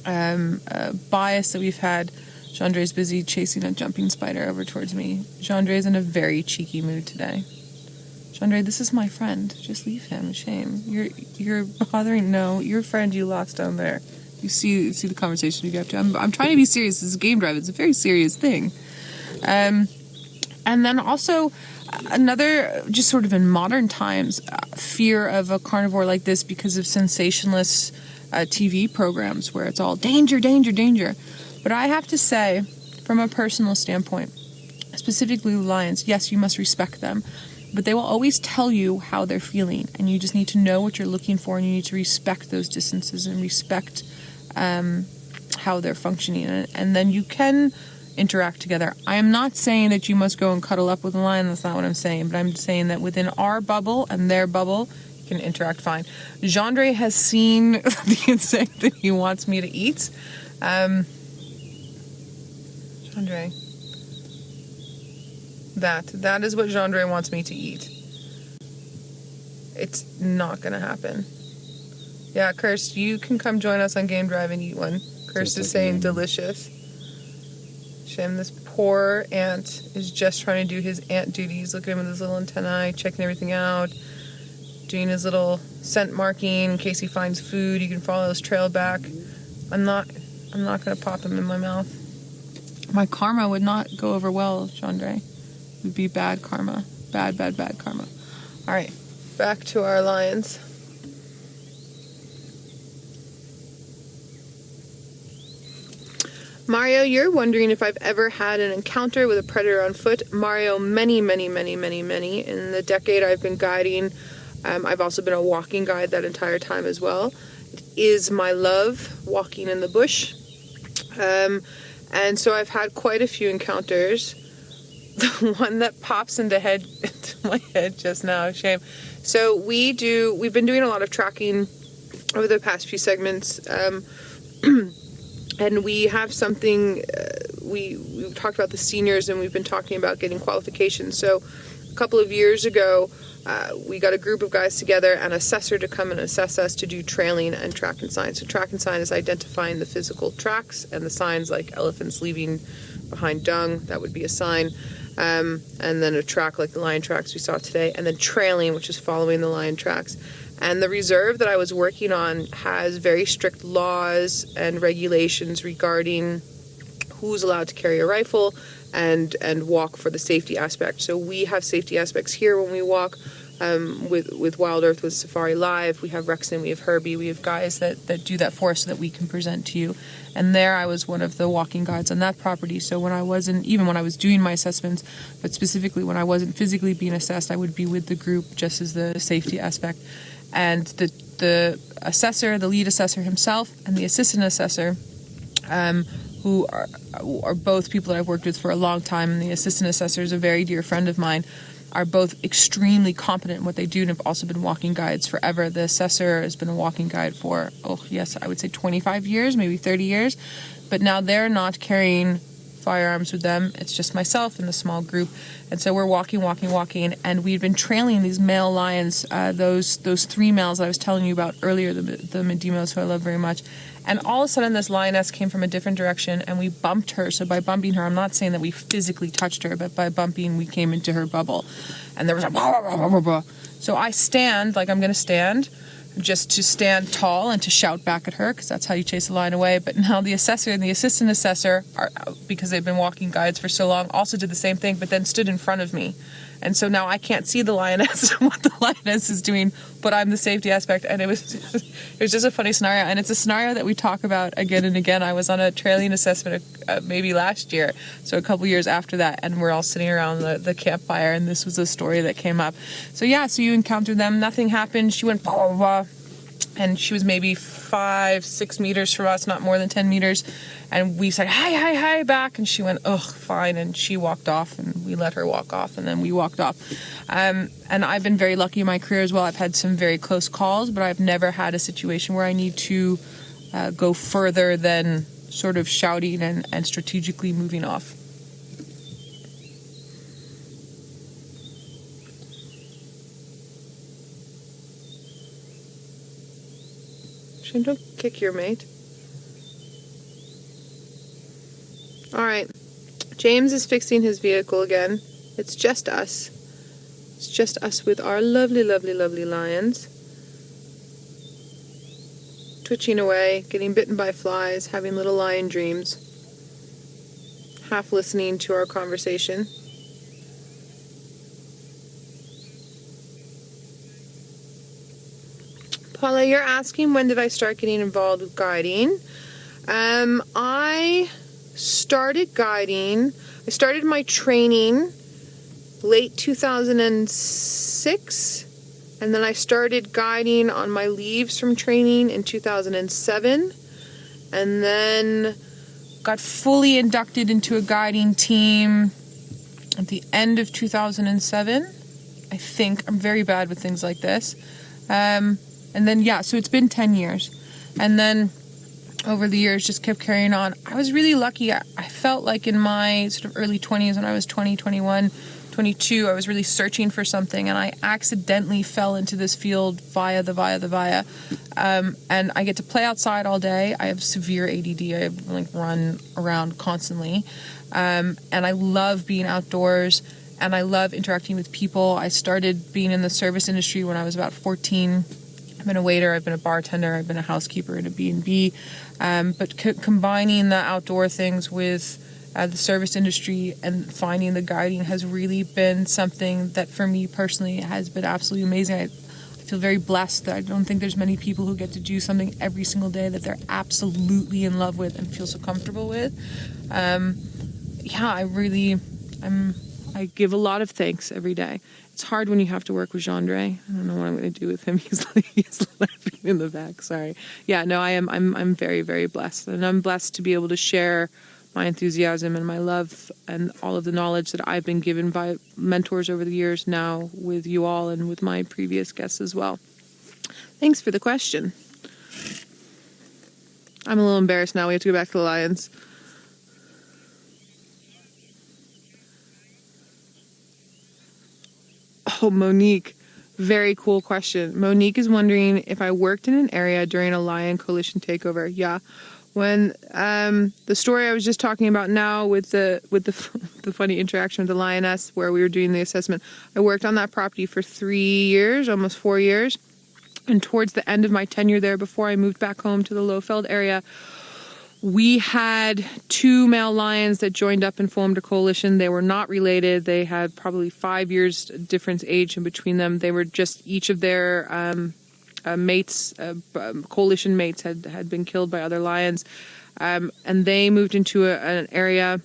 bias that we've had. Jandre's busy chasing a jumping spider over towards me. Jandre's in a very cheeky mood today. Jandre, this is my friend. Just leave him. Shame. You're bothering. No, your friend you lost down there. You see the conversation we get to. I'm trying to be serious. This is a game drive. It's a very serious thing. And then also another, just sort of in modern times, fear of a carnivore like this because of sensationalist TV programs where it's all danger. But I have to say, from a personal standpoint, specifically with lions, yes, you must respect them. But they will always tell you how they're feeling. And you just need to know what you're looking for, and you need to respect those distances and respect how they're functioning. And then you can interact together. I am not saying that you must go and cuddle up with a lion. That's not what I'm saying. But I'm saying that within our bubble and their bubble, you can interact fine. Jandre has seen the insect that he wants me to eat. Jandre. That is what Jandre wants me to eat. It's not gonna happen. Yeah, Kirst, you can come join us on Game Drive and eat one. Kirst is saying delicious. Shame, this poor ant is just trying to do his ant duties. Look at him with his little antennae, checking everything out. doing his little scent marking in case he finds food. You can follow his trail back. I'm not gonna pop him in my mouth. My karma would not go over well, Chandra. It would be bad karma. Bad karma. All right, back to our lions. Mario, you're wondering if I've ever had an encounter with a predator on foot. Mario, many. In the decade I've been guiding, I've also been a walking guide that entire time as well. It is my love, walking in the bush. And so I've had quite a few encounters. The one that pops into my head just now, shame. So we've been doing a lot of tracking over the past few segments. And we have something, we talked about the seniors, and we've been talking about getting qualifications. So a couple of years ago, we got a group of guys together, an assessor to come and assess us to do trailing and track and sign. So track and sign is identifying the physical tracks, and the signs like elephants leaving behind dung, that would be a sign. And then a track like the lion tracks we saw today, and then trailing, which is following the lion tracks. And the reserve that I was working on has very strict laws and regulations regarding who's allowed to carry a rifle and walk for the safety aspect. So we have safety aspects here when we walk with Wild Earth, with Safari Live. We have Rexon, we have Herbie, we have guys that do that for us so that we can present to you. And there I was one of the walking guides on that property. So when I wasn't, even when I was doing my assessments, but specifically when I wasn't physically being assessed, I would be with the group just as the safety aspect. And the assessor, the lead assessor himself, and the assistant assessor, who are both people that I've worked with for a long time, and the assistant assessor is a very dear friend of mine, are both extremely competent in what they do and have also been walking guides forever. The assessor has been a walking guide for, I would say 25 years, maybe 30 years. But now they're not carrying firearms with them. It's just myself and the small group. And so we're walking, and we've been trailing these male lions, those three males that I was telling you about earlier, the Medimos, who I love very much. And all of a sudden this lioness came from a different direction, and we bumped her. So by bumping her, I'm not saying that we physically touched her, but by bumping, we came into her bubble. And there was a blah, blah, blah, blah, blah. So I stand like I'm going to stand, just to stand tall and to shout back at her, because that's how you chase a lion away. But now the assessor and the assistant assessor, because they've been walking guides for so long, also did the same thing, but then stood in front of me. And so now I can't see the lioness and what the lioness is doing, but I'm the safety aspect. And it was just a funny scenario. And it's a scenario that we talk about again and again. I was on a trailing assessment maybe last year, so a couple years after that, and we're all sitting around the campfire, and this was a story that came up. So yeah, so you encountered them, nothing happened, she went blah, blah, blah. And she was maybe 5-6 meters from us, not more than 10 meters. And we said, hi, back. And she went, fine. And she walked off, and we let her walk off, and then we walked off. And I've been very lucky in my career as well. I've had some very close calls, but I've never had a situation where I need to go further than sort of shouting and strategically moving off. Shane, don't kick your mate. Alright. James is fixing his vehicle again. It's just us. It's just us with our lovely, lovely, lovely lions. Twitching away, getting bitten by flies, having little lion dreams. Half listening to our conversation. Paula, you're asking when did I start getting involved with guiding? I started guiding. I started my training late 2006, and then I started guiding on my leaves from training in 2007, and then got fully inducted into a guiding team at the end of 2007. I think. I'm very bad with things like this. And then, so it's been 10 years. And then over the years, just kept carrying on. I was really lucky. I felt like in my sort of early 20s, when I was 20, 21, 22, I was really searching for something, and I accidentally fell into this field via the via. And I get to play outside all day. I have severe ADD. I run around constantly. And I love being outdoors. and I love interacting with people. I started being in the service industry when I was about 14. I've been a waiter, I've been a bartender, I've been a housekeeper in a B&B, but combining the outdoor things with the service industry and finding the guiding has really been something that for me personally has been absolutely amazing. I feel very blessed that I don't think there's many people who get to do something every single day that they're absolutely in love with and feel so comfortable with. I give a lot of thanks every day. It's hard when you have to work with Gendre. I don't know what I'm going to do with him. He's laughing in the back. Sorry. Yeah, no, I'm very, very blessed, and I'm blessed to be able to share my enthusiasm and my love and all of the knowledge that I've been given by mentors over the years now with you all and with my previous guests as well. Thanks for the question. I'm a little embarrassed now. We have to go back to the lions. Oh, Monique. Very cool question. Monique is wondering if I worked in an area during a lion coalition takeover. Yeah. When the story I was just talking about now with the funny interaction with the lioness where we were doing the assessment, I worked on that property for 3 years, almost 4 years. And towards the end of my tenure there, before I moved back home to the Lowveld area, we had 2 male lions that joined up and formed a coalition. They were not related. They had probably 5 years difference age in between them. They were just each of their mates, coalition mates had been killed by other lions. And they moved into an area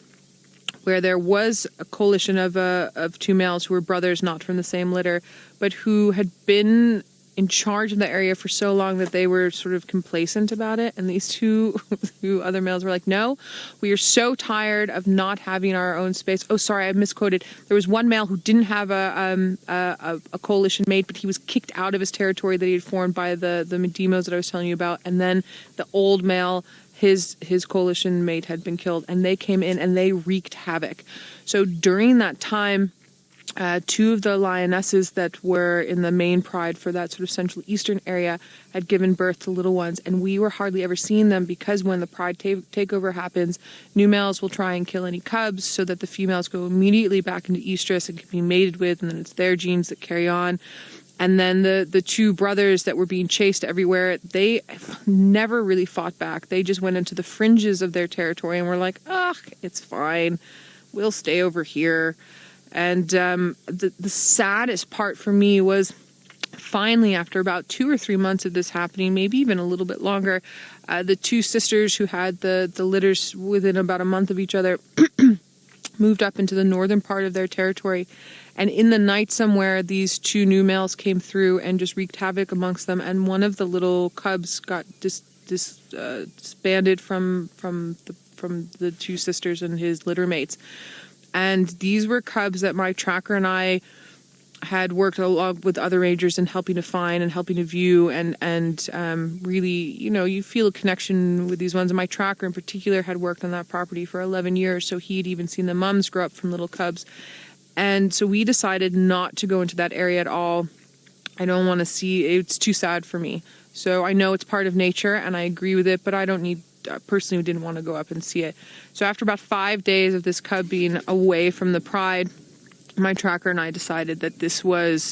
where there was a coalition of 2 males who were brothers, not from the same litter, but who had been in charge of the area for so long that they were sort of complacent about it. And these two other males were like, no, we are so tired of not having our own space. Oh, sorry, I misquoted. There was one male who didn't have a coalition mate, but he was kicked out of his territory that he had formed by the Medemos that I was telling you about. And then the old male, his coalition mate had been killed, and they came in and they wreaked havoc. So during that time, 2 of the lionesses that were in the main pride for that sort of central eastern area had given birth to little ones, and we were hardly ever seeing them because when the pride takeover happens, new males will try and kill any cubs so that the females go immediately back into estrus and can be mated with, and then it's their genes that carry on. And then the 2 brothers that were being chased everywhere, they never really fought back. They just went into the fringes of their territory and were like, it's fine, we'll stay over here. And the saddest part for me was finally, after about 2 or 3 months of this happening, maybe even a little bit longer, the 2 sisters who had the litters within about a month of each other moved up into the northern part of their territory. And in the night somewhere, these 2 new males came through and just wreaked havoc amongst them. And one of the little cubs got disbanded from the 2 sisters and his litter mates. And these were cubs that my tracker and I had worked along with other rangers in helping to find and helping to view and really, you feel a connection with these ones. And my tracker in particular had worked on that property for 11 years, so he'd even seen the mums grow up from little cubs. And so we decided not to go into that area at all. I don't want to see, it's too sad for me. So I know it's part of nature and I agree with it, but I don't need personally didn't want to go up and see it. So after about 5 days of this cub being away from the pride, my tracker and I decided that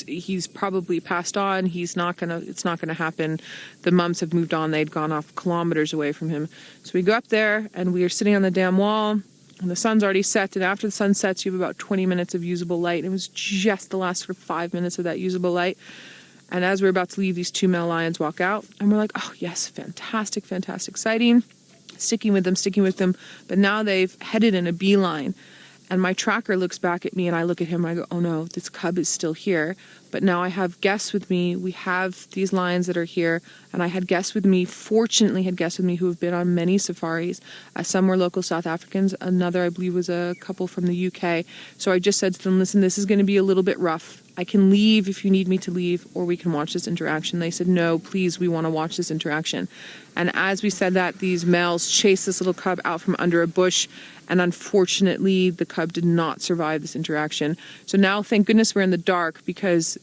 he's probably passed on. It's not gonna happen. The mums have moved on. They'd gone off kilometers away from him. So we go up there and we are sitting on the damn wall and the sun's already set. And after the sun sets, you have about 20 minutes of usable light. It was just the last sort of 5 minutes of that usable light. And as we're about to leave, these 2 male lions walk out and we're like, oh yes, fantastic, fantastic sighting. Sticking with them, but now they've headed in a beeline. And my tracker looks back at me and I look at him and I go, oh no, this cub is still here. But now I have guests with me. We have these lions that are here. And I had guests with me, fortunately had guests with me who have been on many safaris. Some were local South Africans. Another, I believe, was a couple from the UK. So I just said to them, listen, this is going to be a little bit rough. I can leave if you need me to leave, or we can watch this interaction. They said, no, please, we want to watch this interaction. And as we said that, these males chased this little cub out from under a bush. And unfortunately, the cub did not survive this interaction. So now, thank goodness we're in the dark because,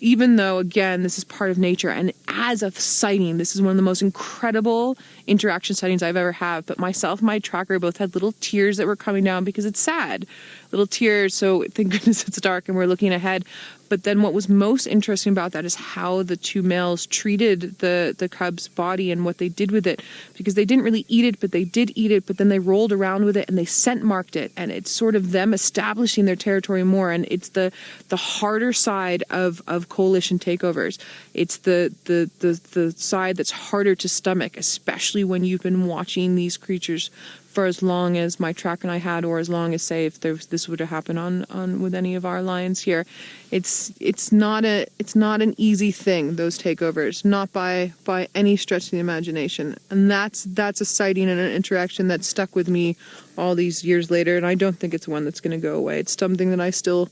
even though, again, this is part of nature, and as a sighting, this is one of the most incredible interaction sightings I've ever had. But myself and my tracker both had little tears that were coming down because it's sad. Little tears, so thank goodness it's dark and we're looking ahead. But then what was most interesting about that is how the two males treated the cub's body and what they did with it. Because they didn't really eat it, but they did eat it, but then they rolled around with it and they scent marked it. And it's sort of them establishing their territory more. And it's the harder side of coalition takeovers. It's the side that's harder to stomach, especially when you've been watching these creatures for as long as my track and I had, or as long as, say, if this would have happened on with any of our lions here. It's not an easy thing, those takeovers, not by any stretch of the imagination. And that's a sighting and an interaction that stuck with me all these years later, and I don't think it's one that's going to go away. It's something that I still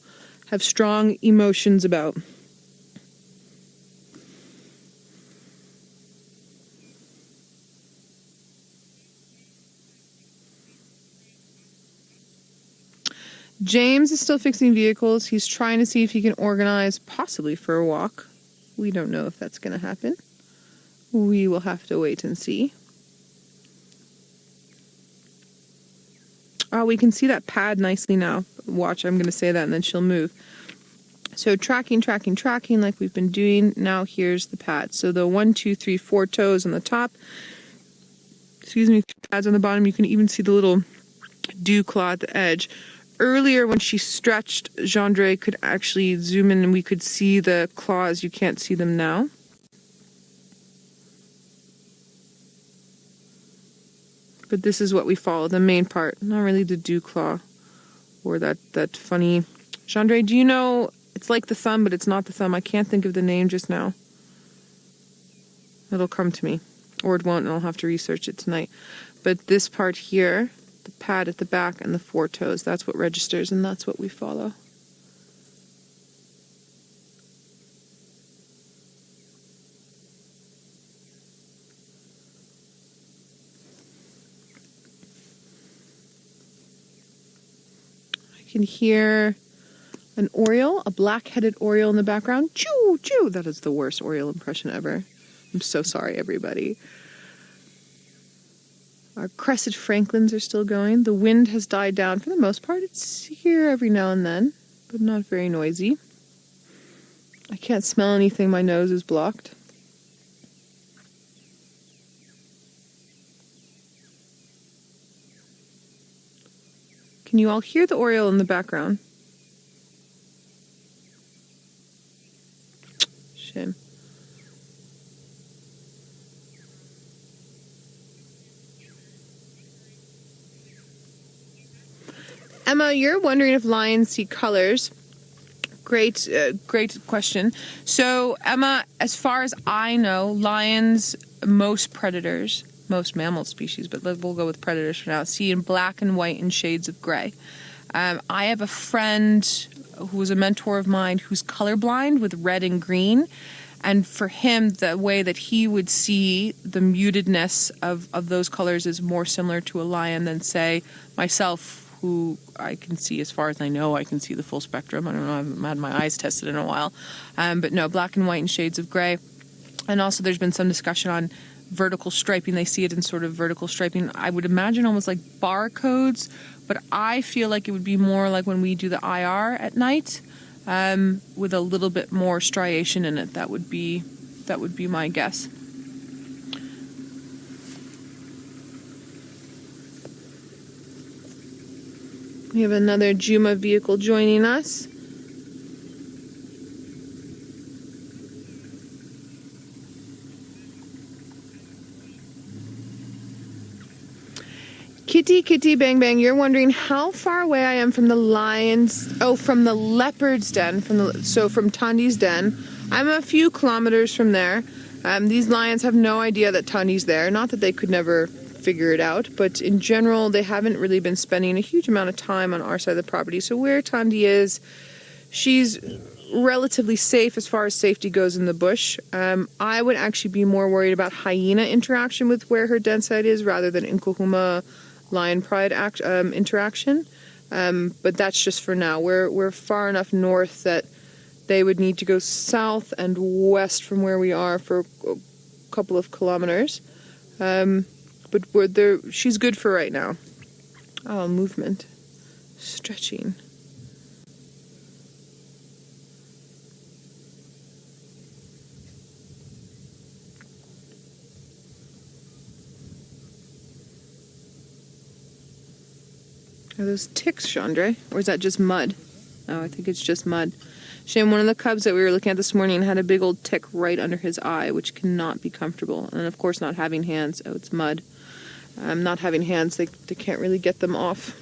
have strong emotions about. James is still fixing vehicles. He's trying to see if he can organize, possibly for a walk. We don't know if that's going to happen. We will have to wait and see. Oh, we can see that pad nicely now. Watch, I'm going to say that and then she'll move. So tracking like we've been doing. Now here's the pad. So the 1, 2, 3, 4 toes on the top. Excuse me, pads on the bottom. You can even see the little dew claw at the edge. Earlier, when she stretched, Gendre could actually zoom in and we could see the claws. You can't see them now. But this is what we follow, the main part. Not really the dew claw or that funny... Gendre, do you know... It's like the thumb, but it's not the thumb. I can't think of the name just now. It'll come to me. Or it won't, and I'll have to research it tonight. But this part here... the pad at the back and the 4 toes, that's what registers, and that's what we follow. I can hear an oriole, a black-headed oriole in the background. Choo, choo! That is the worst oriole impression ever. I'm so sorry, everybody. Our crested franklins are still going. The wind has died down for the most part. It's here every now and then, but not very noisy. I can't smell anything. My nose is blocked. Can you all hear the oriole in the background? Shame. Emma, you're wondering if lions see colors. Great question. So, Emma, as far as I know, lions, most predators, most mammal species, but we'll go with predators for now, see in black and white and shades of gray. I have a friend who was a mentor of mine who's colorblind with red and green. And for him, the way that he would see the mutedness of those colors is more similar to a lion than, say, myself, who I can see, as far as I know, I can see the full spectrum. I don't know, I haven't had my eyes tested in a while. But no, black and white and shades of gray. And also there's been some discussion on vertical striping. They see it in sort of vertical striping. I would imagine almost like barcodes, but I feel like it would be more like when we do the IR at night, with a little bit more striation in it. That would be my guess. We have another Djuma vehicle joining us. Kitty Bang Bang, you're wondering how far away I am from the lions. Oh, from the leopard's den. From Tandi's den. I'm a few kilometers from there. These lions have no idea that Tandi's there. Not that they could never figure it out, but in general they haven't really been spending a huge amount of time on our side of the property. So where Tandi is, she's relatively safe as far as safety goes in the bush. I would actually be more worried about hyena interaction with where her den site is rather than Nkuhuma Pride interaction. But that's just for now. We're far enough north that they would need to go south and west from where we are for a couple of kilometers. But she's good for right now. Oh, movement. Stretching. Are those ticks, Chandra? Or is that just mud? Oh, I think it's just mud. Shame, one of the cubs that we were looking at this morning had a big old tick right under his eye, which cannot be comfortable. And of course, not having hands. Oh, it's mud. Not having hands, they can't really get them off.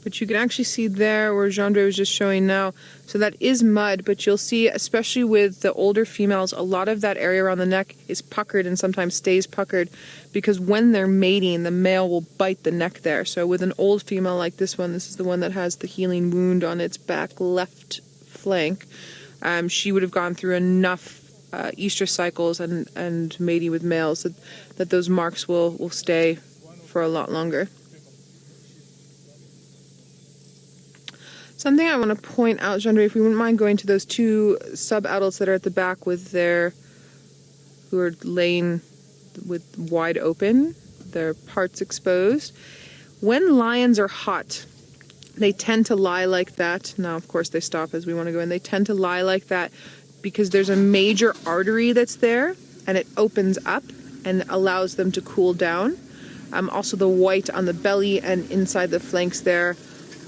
But you can actually see there where Chandra was just showing now. So that is mud, but you'll see, especially with the older females, a lot of that area around the neck is puckered and sometimes stays puckered because when they're mating, the male will bite the neck there. So with an old female like this one, this is the one that has the healing wound on its back left flank, she would have gone through enough estrous cycles and mating with males that those marks will stay for a lot longer. Something I want to point out, Chandra, if we wouldn't mind going to those two sub-adults that are at the back who are laying with wide open, their parts exposed. When lions are hot, they tend to lie like that. Now, of course, they stop as we want to go in. They tend to lie like that because there's a major artery that's there, and it opens up and allows them to cool down. Also, the white on the belly and inside the flanks there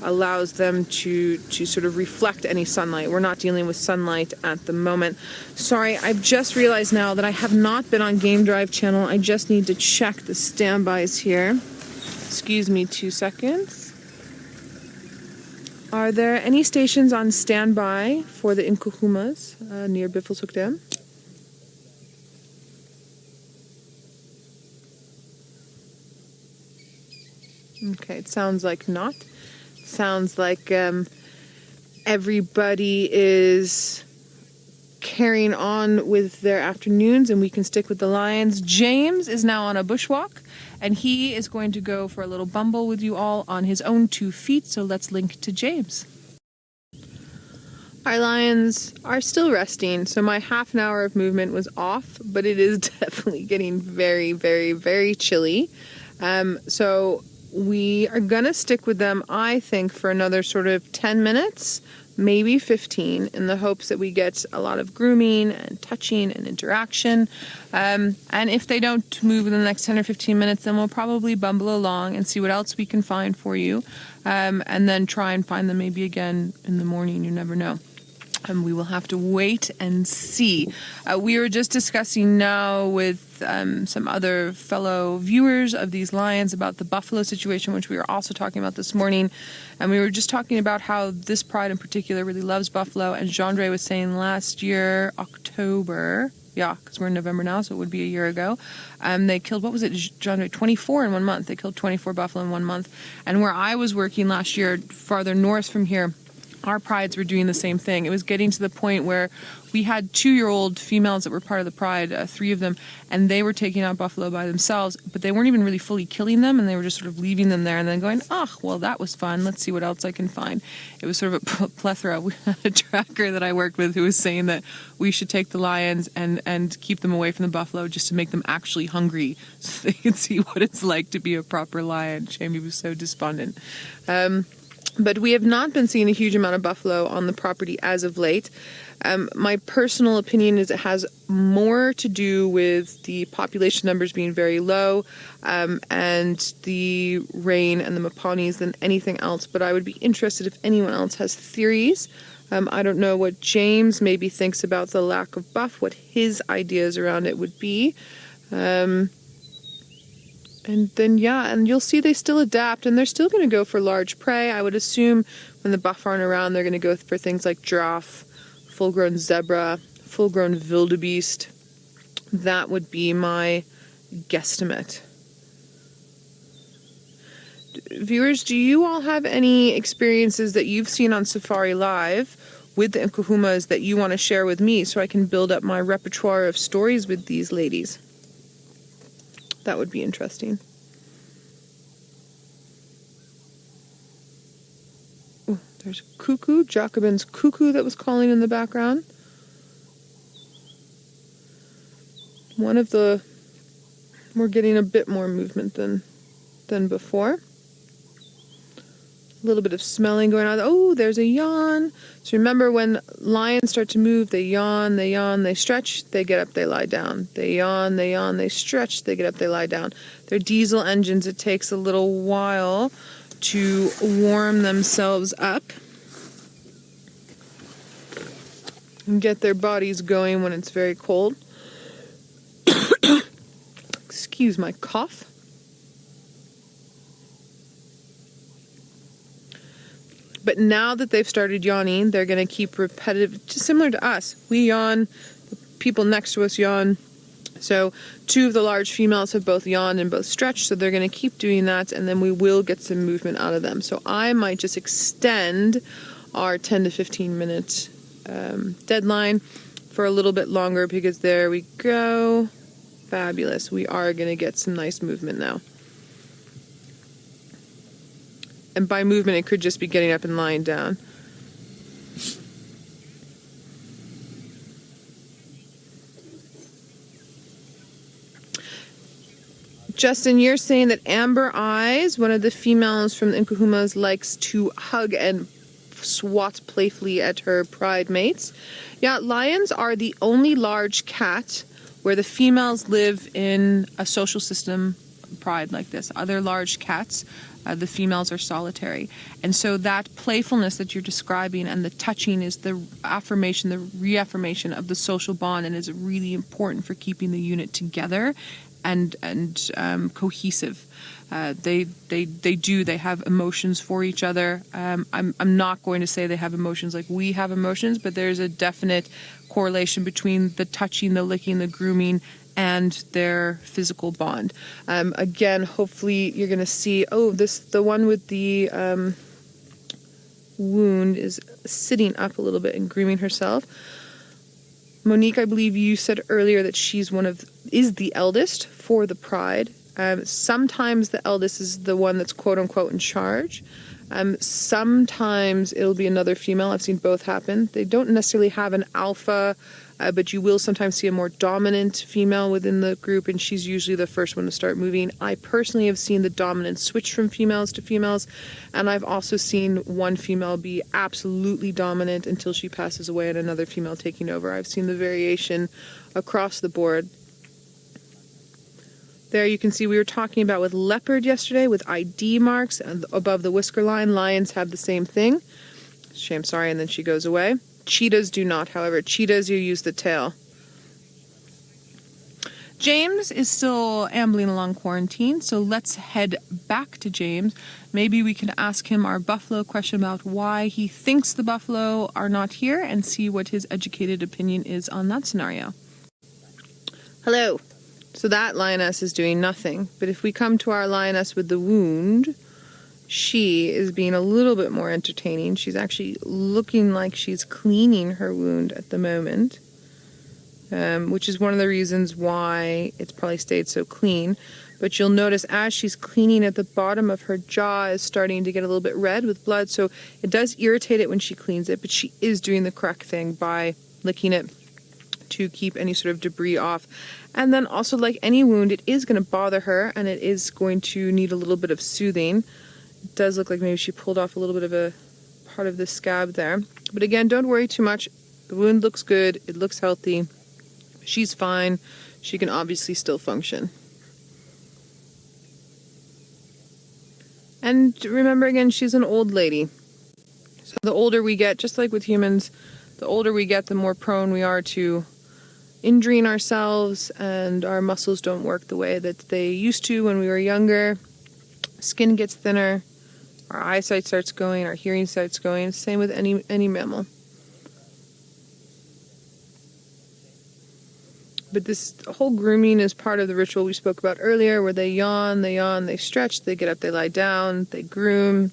allows them to sort of reflect any sunlight. We're not dealing with sunlight at the moment. Sorry, I've just realized now that I have not been on Game Drive channel. I just need to check the standbys here. Excuse me 2 seconds. Are there any stations on standby for the Nkuhumas near Biffelshoek Dam? Okay, it sounds like not. Sounds like everybody is carrying on with their afternoons and we can stick with the lions. James is now on a bushwalk and he is going to go for a little bumble with you all on his own 2 feet, so let's link to James. Our lions are still resting, so my half an hour of movement was off, but it is definitely getting very, very, very chilly. So we are gonna stick with them, I think, for another sort of 10 minutes, maybe 15, in the hopes that we get a lot of grooming and touching and interaction. And if they don't move in the next 10 or 15 minutes, then we'll probably bumble along and see what else we can find for you. And then try and find them maybe again in the morning, you never know. And we will have to wait and see. We were just discussing now with some other fellow viewers of these lions about the buffalo situation, which we were also talking about this morning. And we were just talking about how this pride in particular really loves buffalo. And Chandra was saying last year, October, yeah, because we're in November now, so it would be a year ago, they killed, what was it, Chandra, 24 in 1 month. They killed 24 buffalo in 1 month. And where I was working last year, farther north from here, our prides were doing the same thing. It was getting to the point where we had 2-year-old females that were part of the pride, 3 of them, and they were taking out buffalo by themselves, but they weren't even really fully killing them, and they were just sort of leaving them there and then going, oh, well, that was fun. Let's see what else I can find. It was sort of a plethora. We had a tracker that I worked with who was saying that we should take the lions and keep them away from the buffalo just to make them actually hungry so they could see what it's like to be a proper lion. Jamie was so despondent. But we have not been seeing a huge amount of buffalo on the property as of late. My personal opinion is it has more to do with the population numbers being very low and the rain and the Mapanis than anything else. But I would be interested if anyone else has theories. I don't know what James maybe thinks about the lack of buff, what his ideas around it would be. And then, yeah, and you'll see they still adapt, and they're still going to go for large prey. I would assume when the buff aren't around, they're going to go for things like giraffe, full-grown zebra, full-grown wildebeest. That would be my guesstimate. Viewers, do you all have any experiences that you've seen on Safari Live with the Nkuhumas that you want to share with me so I can build up my repertoire of stories with these ladies? That would be interesting. There's cuckoo, Jacobin's cuckoo that was calling in the background. We're getting a bit more movement than before. A little bit of smelling going on. Oh, there's a yawn. So remember, when lions start to move, they yawn, they stretch, they get up, they lie down. They yawn, they stretch, they get up, they lie down. They're diesel engines. It takes a little while to warm themselves up and get their bodies going when it's very cold. Excuse my cough. But now that they've started yawning, they're going to keep repetitive, just similar to us. We yawn, the people next to us yawn. So 2 of the large females have both yawned and both stretched, so they're going to keep doing that, and then we will get some movement out of them. So I might just extend our 10 to 15 minute deadline for a little bit longer, because there we go. Fabulous. We are going to get some nice movement now. And by movement, it could just be getting up and lying down. Justin, you're saying that Amber Eyes, one of the females from the Nkuhumas, likes to hug and swat playfully at her pride mates. Yeah, lions are the only large cat where the females live in a social system pride like this. Other large cats, the females are solitary. And so that playfulness that you're describing and the touching is the affirmation, the reaffirmation of the social bond, and is really important for keeping the unit together and cohesive. They have emotions for each other. I'm not going to say they have emotions like we have emotions, but there's a definite correlation between the touching, the licking, the grooming, and their physical bond. Again, hopefully you're going to see, the one with the wound is sitting up a little bit and grooming herself. Monique, I believe you said earlier that she's is the eldest for the pride. Sometimes the eldest is the one that's quote unquote in charge. Sometimes it'll be another female. I've seen both happen. They don't necessarily have an alpha, but you will sometimes see a more dominant female within the group, and she's usually the first one to start moving. I personally have seen the dominance switch from females to females, and I've also seen one female be absolutely dominant until she passes away and another female taking over. I've seen the variation across the board. There you can see we were talking about with leopard yesterday with ID marks above the whisker line. Lions have the same thing. I'm sorry, and then she goes away. Cheetahs do not, however. Cheetahs, you use the tail. James is still ambling along quarantine, so let's head back to James. Maybe we can ask him our buffalo question about why he thinks the buffalo are not here and see what his educated opinion is on that scenario. Hello. So that lioness is doing nothing, but if we come to our lioness with the wound, she is being a little bit more entertaining. She's actually looking like she's cleaning her wound at the moment, which is one of the reasons why it's probably stayed so clean. But you'll notice as she's cleaning at the bottom of her jaw is starting to get a little bit red with blood, so it does irritate it when she cleans it, but she is doing the correct thing by licking it to keep any sort of debris off. And then also, like any wound, it is going to bother her and it is going to need a little bit of soothing. It does look like maybe she pulled off a little bit of a part of the scab there. But again, don't worry too much. The wound looks good. It looks healthy. She's fine. She can obviously still function. And remember, again, she's an old lady. So the older we get, just like with humans, the older we get, the more prone we are to injuring ourselves, and our muscles don't work the way that they used to when we were younger. Skin gets thinner, our eyesight starts going, our hearing starts going. Same with any mammal. But this whole grooming is part of the ritual we spoke about earlier, where they yawn, they stretch, they get up, they lie down, they groom.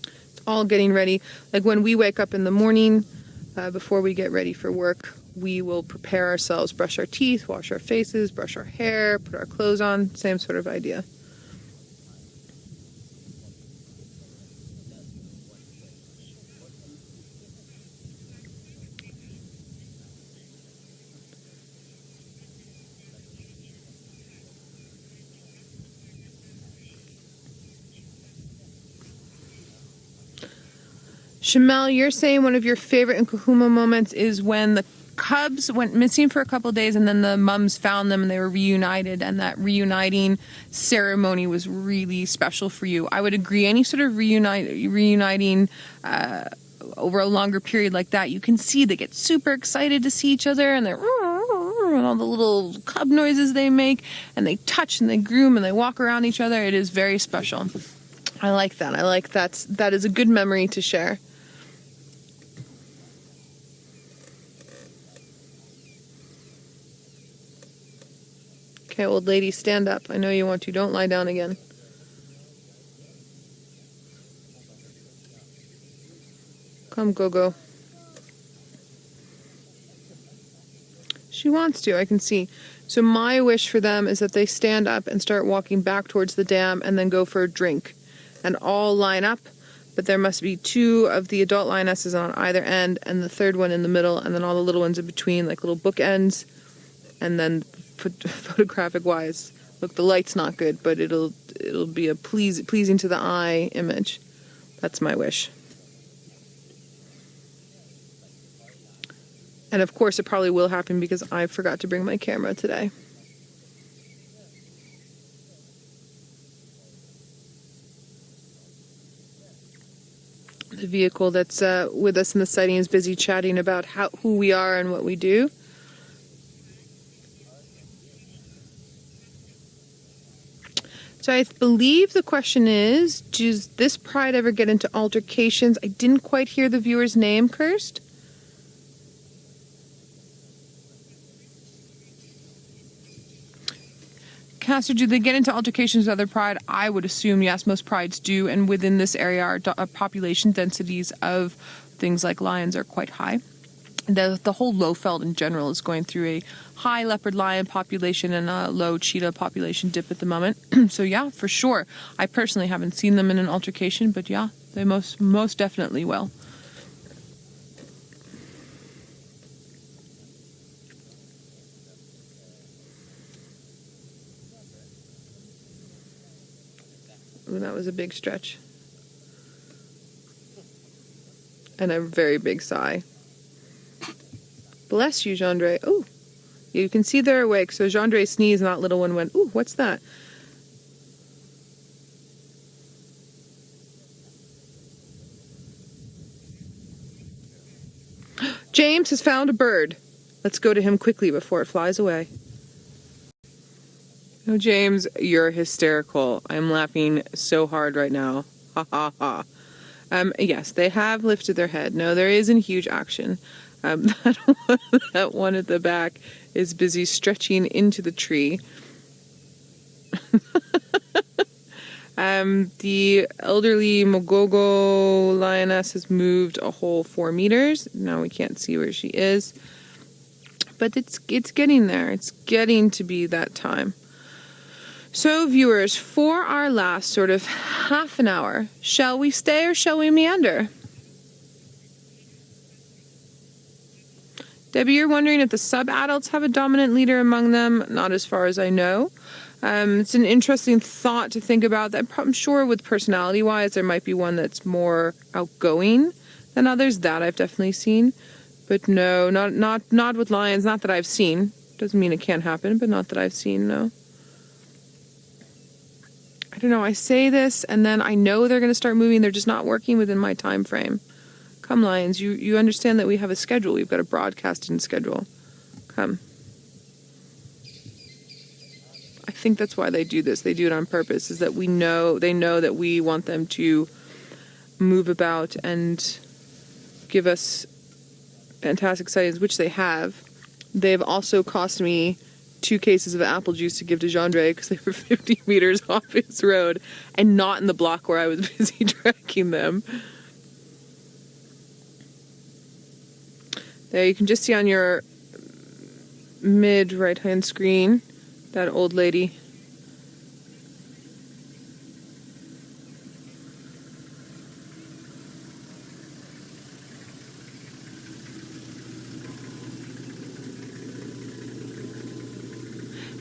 It's all getting ready. Like when we wake up in the morning, before we get ready for work, we will prepare ourselves, brush our teeth, wash our faces, brush our hair, put our clothes on, same sort of idea. Shamel, you're saying one of your favorite Nkuhuma moments is when the cubs went missing for a couple of days and then the mums found them and they were reunited, and that reuniting ceremony was really special for you. I would agree. Any sort of reuniting over a longer period like that, you can see they get super excited to see each other, and they're and all the little cub noises they make, and they touch and they groom and they walk around each other. It is very special. I like that. I like that is a good memory to share. Okay, old lady, stand up. I know you want to. Don't lie down again. Come, Gogo. She wants to, I can see. So my wish for them is that they stand up and start walking back towards the dam and then go for a drink. And all line up, but there must be 2 of the adult lionesses on either end and the 3rd one in the middle, and then all the little ones in between, like little bookends, and then photographic wise, look, the light's not good, but it'll be a pleasing to the eye image. That's my wish. And of course it probably will happen because I forgot to bring my camera today. The vehicle that's with us in the sighting is busy chatting about who we are and what we do. So I believe the question is, does this pride ever get into altercations? I didn't quite hear the viewer's name, Kirst. Caster, do they get into altercations with other pride? I would assume yes, most prides do, and within this area our population densities of things like lions are quite high. The whole Lowveld in general is going through a high leopard lion population and a low cheetah population dip at the moment. So yeah, for sure. I personally haven't seen them in an altercation, but yeah, they most definitely will. Ooh, that was a big stretch. And a very big sigh. Bless you, Gendre. Oh, you can see they're awake. So Gendre sneezed and that little one went, ooh, what's that? James has found a bird. Let's go to him quickly before it flies away. Oh, James, you're hysterical. I'm laughing so hard right now. Ha ha ha. Yes, they have lifted their head. No, there isn't huge action. That one at the back is busy stretching into the tree. The elderly Mogogo lioness has moved a whole 4 meters. Now we can't see where she is. But it's getting there. It's getting to be that time. So viewers, for our last sort of half an hour, shall we stay or shall we meander? Debbie, you're wondering if the sub-adults have a dominant leader among them. Not as far as I know. It's an interesting thought to think about. That I'm sure with personality-wise, there might be one that's more outgoing than others. That I've definitely seen. But no, not with lions. Not that I've seen. Doesn't mean it can't happen, but not that I've seen, no. I don't know, I say this and then I know they're going to start moving. They're just not working within my time frame. Come, lions, you understand that we have a schedule. We've got a broadcasting schedule. Come. I think that's why they do this. They do it on purpose, is that they know that we want them to move about and give us fantastic sightings, which they have. They've also cost me 2 cases of apple juice to give to Gendre because they were 50 meters off his road and not in the block where I was busy tracking them. There, you can just see on your mid right-hand screen that old lady.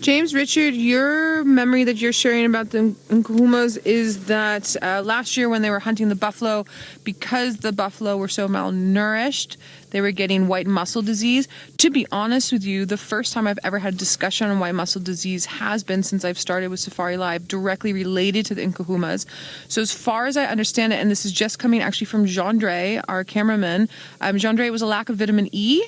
James Richard, your memory that you're sharing about the Nkuhumas is that last year when they were hunting the buffalo, because the buffalo were so malnourished, they were getting white muscle disease. To be honest with you, the first time I've ever had a discussion on white muscle disease has been since I've started with Safari Live, directly related to the Nkuhumas. So as far as I understand it, and this is just coming actually from Jean-Dre, our cameraman, Jean-Dre, it was a lack of vitamin E.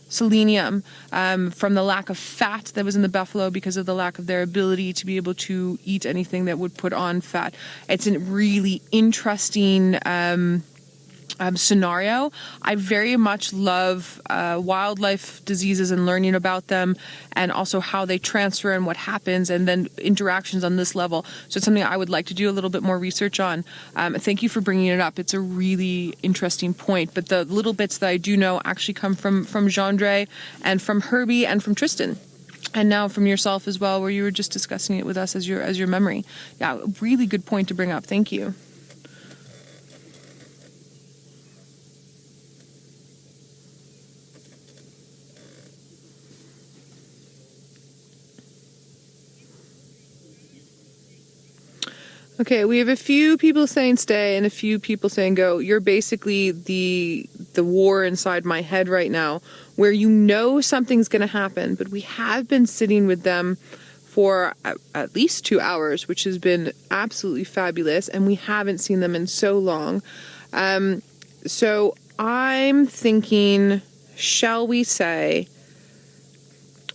Selenium, from the lack of fat that was in the buffalo because of the lack of their ability to be able to eat anything that would put on fat. It's a really interesting scenario. I very much love wildlife diseases and learning about them, and also how they transfer and what happens, and then interactions on this level. So it's something I would like to do a little bit more research on. Thank you for bringing it up. It's a really interesting point. But the little bits that I do know actually come from Jean-Dre and from Herbie and from Tristan. And now from yourself as well, where you were just discussing it with us as your memory. Yeah, really good point to bring up. Thank you. Okay, we have a few people saying stay and a few people saying go. You're basically the war inside my head right now, where you know something's going to happen, but we have been sitting with them for at least 2 hours, which has been absolutely fabulous, and we haven't seen them in so long. So I'm thinking, shall we say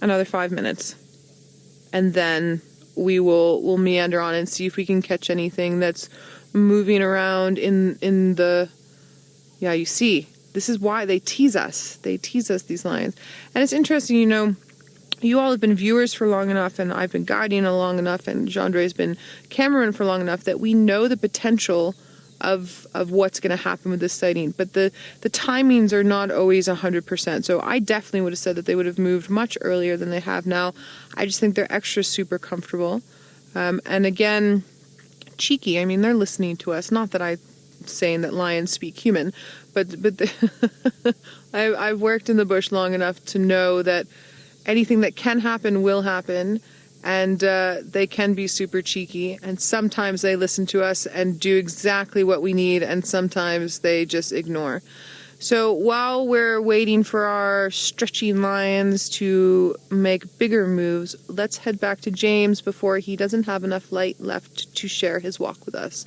another 5 minutes, and then we'll meander on and see if we can catch anything that's moving around in the, yeah, you see, this is why they tease us, these lions. And it's interesting, you know, you all have been viewers for long enough, and I've been guiding long enough, and Jean-Dre's been cameraman for long enough, that we know the potential of what's going to happen with this sighting, but the timings are not always 100%. So I definitely would have said that they would have moved much earlier than they have now. I just think they're extra super comfortable, and again, cheeky. I mean, they're listening to us. Not that I'm saying that lions speak human, but I've worked in the bush long enough to know that anything that can happen will happen. And they can be super cheeky, and sometimes they listen to us and do exactly what we need, and sometimes they just ignore. So while we're waiting for our stretching lions to make bigger moves, let's head back to James before he doesn't have enough light left to share his walk with us.